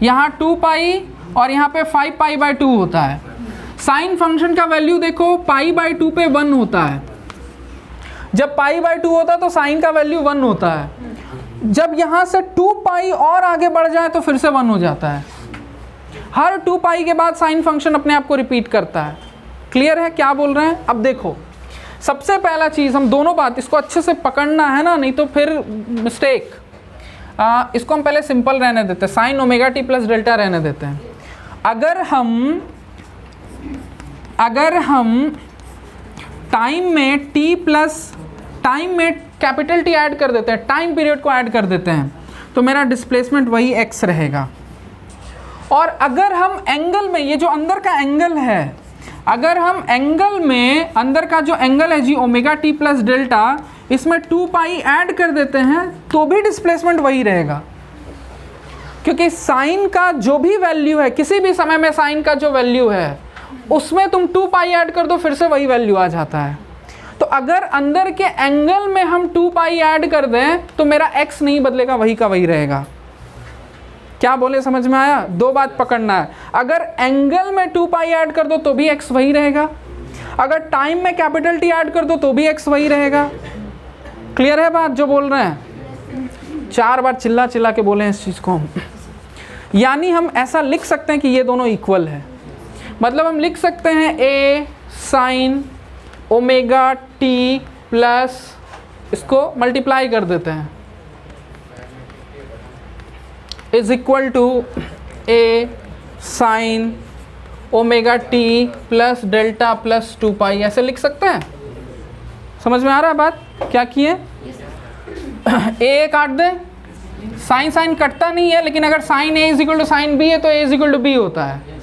यहाँ 2 पाई और यहाँ पे 5 पाई बाई 2 होता है। साइन फंक्शन का वैल्यू देखो, पाई बाई 2 पे 1 होता है। जब पाई बाई 2 होता है तो साइन का वैल्यू 1 होता है। जब यहाँ से 2 पाई और आगे बढ़ जाए तो फिर से 1 हो जाता है। हर 2 पाई के बाद साइन फंक्शन अपने आप को रिपीट करता है। क्लियर है क्या बोल रहे हैं? अब देखो, सबसे पहला चीज़, हम दोनों बात इसको अच्छे से पकड़ना है ना, नहीं तो फिर मिस्टेक। इसको हम पहले सिंपल रहने देते हैं, sign omega t plus delta रहने देते हैं। अगर हम टाइम में t प्लस, टाइम में कैपिटल T ऐड कर देते हैं, टाइम पीरियड को ऐड कर देते हैं, तो मेरा डिस्प्लेसमेंट वही x रहेगा। और अगर हम एंगल में, ये जो अंदर का एंगल है, अगर हम एंगल में, अंदर का जो एंगल है जी ओमेगा टी प्लस डेल्टा, इसमें 2 पाई ऐड कर देते हैं तो भी डिस्प्लेसमेंट वही रहेगा। क्योंकि साइन का जो भी वैल्यू है, किसी भी समय में साइन का जो वैल्यू है, उसमें तुम 2 पाई ऐड कर दो, फिर से वही वैल्यू आ जाता है। तो अगर अंदर के एंगल में हम 2 पाई ऐड कर दें तो मेरा x नहीं बदलेगा, वही का वही रहेगा। क्या बोले, समझ में आया? दो बात पकड़ना है, अगर एंगल में 2 पाई ऐड कर दो तो भी x वही रहेगा, अगर टाइम में कैपिटल T ऐड कर दो तो भी x वही रहेगा। क्लियर है बात जो बोल रहे हैं? 4 बार चिल्ला चिल्ला के बोले हैं इस चीज़ को हम। यानी हम ऐसा लिख सकते हैं कि ये दोनों इक्वल है। मतलब हम लिख सकते हैं a sine omega t plus, इसको मल्टीप्लाई कर देते हैं, is equal to a sine omega t plus delta plus 2 pi, ऐसे लिख सकते हैं। समझ में आ रहा है बात? क्या किए, a काट दें, साइन साइन कटता नहीं है, लेकिन अगर sine a is equal to sine b है तो a is equal to b होता है।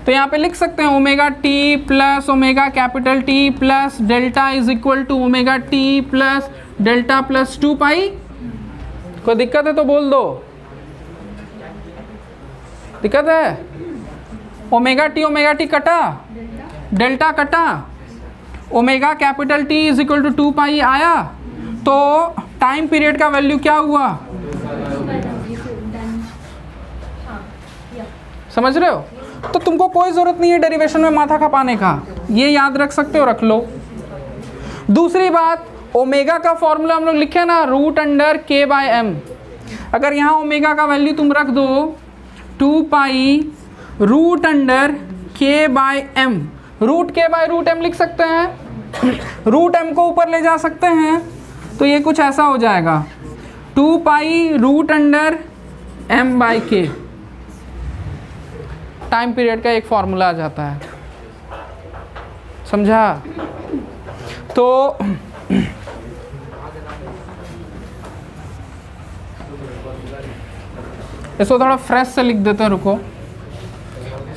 तो यहाँ पे लिख सकते हैं omega t plus omega capital T plus delta is equal to omega t plus delta plus 2 pi. कोई दिक्कत है तो बोल दो, दिक्कत है? ओमेगा टी कटा, डेल्टा कटा, omega capital T is equal to 2 pi आया, तो टाइम पीरियड का वैल्यू क्या हुआ? समझ रहे हो? तो तुमको कोई ज़रूरत नहीं है डेरिवेशन में माथा खपाने का, ये याद रख सकते हो, रख लो। दूसरी बात, ओमेगा का फॉर्मूला हम लोग लिखे ना, रूट अंडर के बाय एम। अगर यहाँ ओमेगा का वैल्यू तुम रख दो 2 पाई रूट अंडर के बाय एम, रूट के बाय रूट एम लिख सकते हैं, रूट एम को ऊपर ले जा सकते हैं, तो ये कुछ ऐसा हो जाएगा 2 pi root under m by k. Time period का एक फॉर्मूला आ जाता है, समझा? तो इसको थोड़ा फ्रेश से लिख देते हैं, रुको।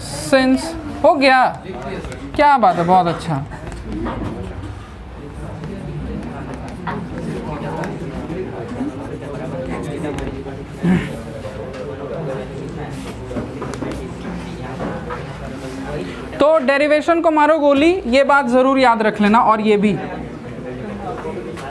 सिंस हो गया, क्या बात है, बहुत अच्छा। तो डेरिवेशन को मारो गोली, ये बात ज़रूर याद रख लेना, और ये भी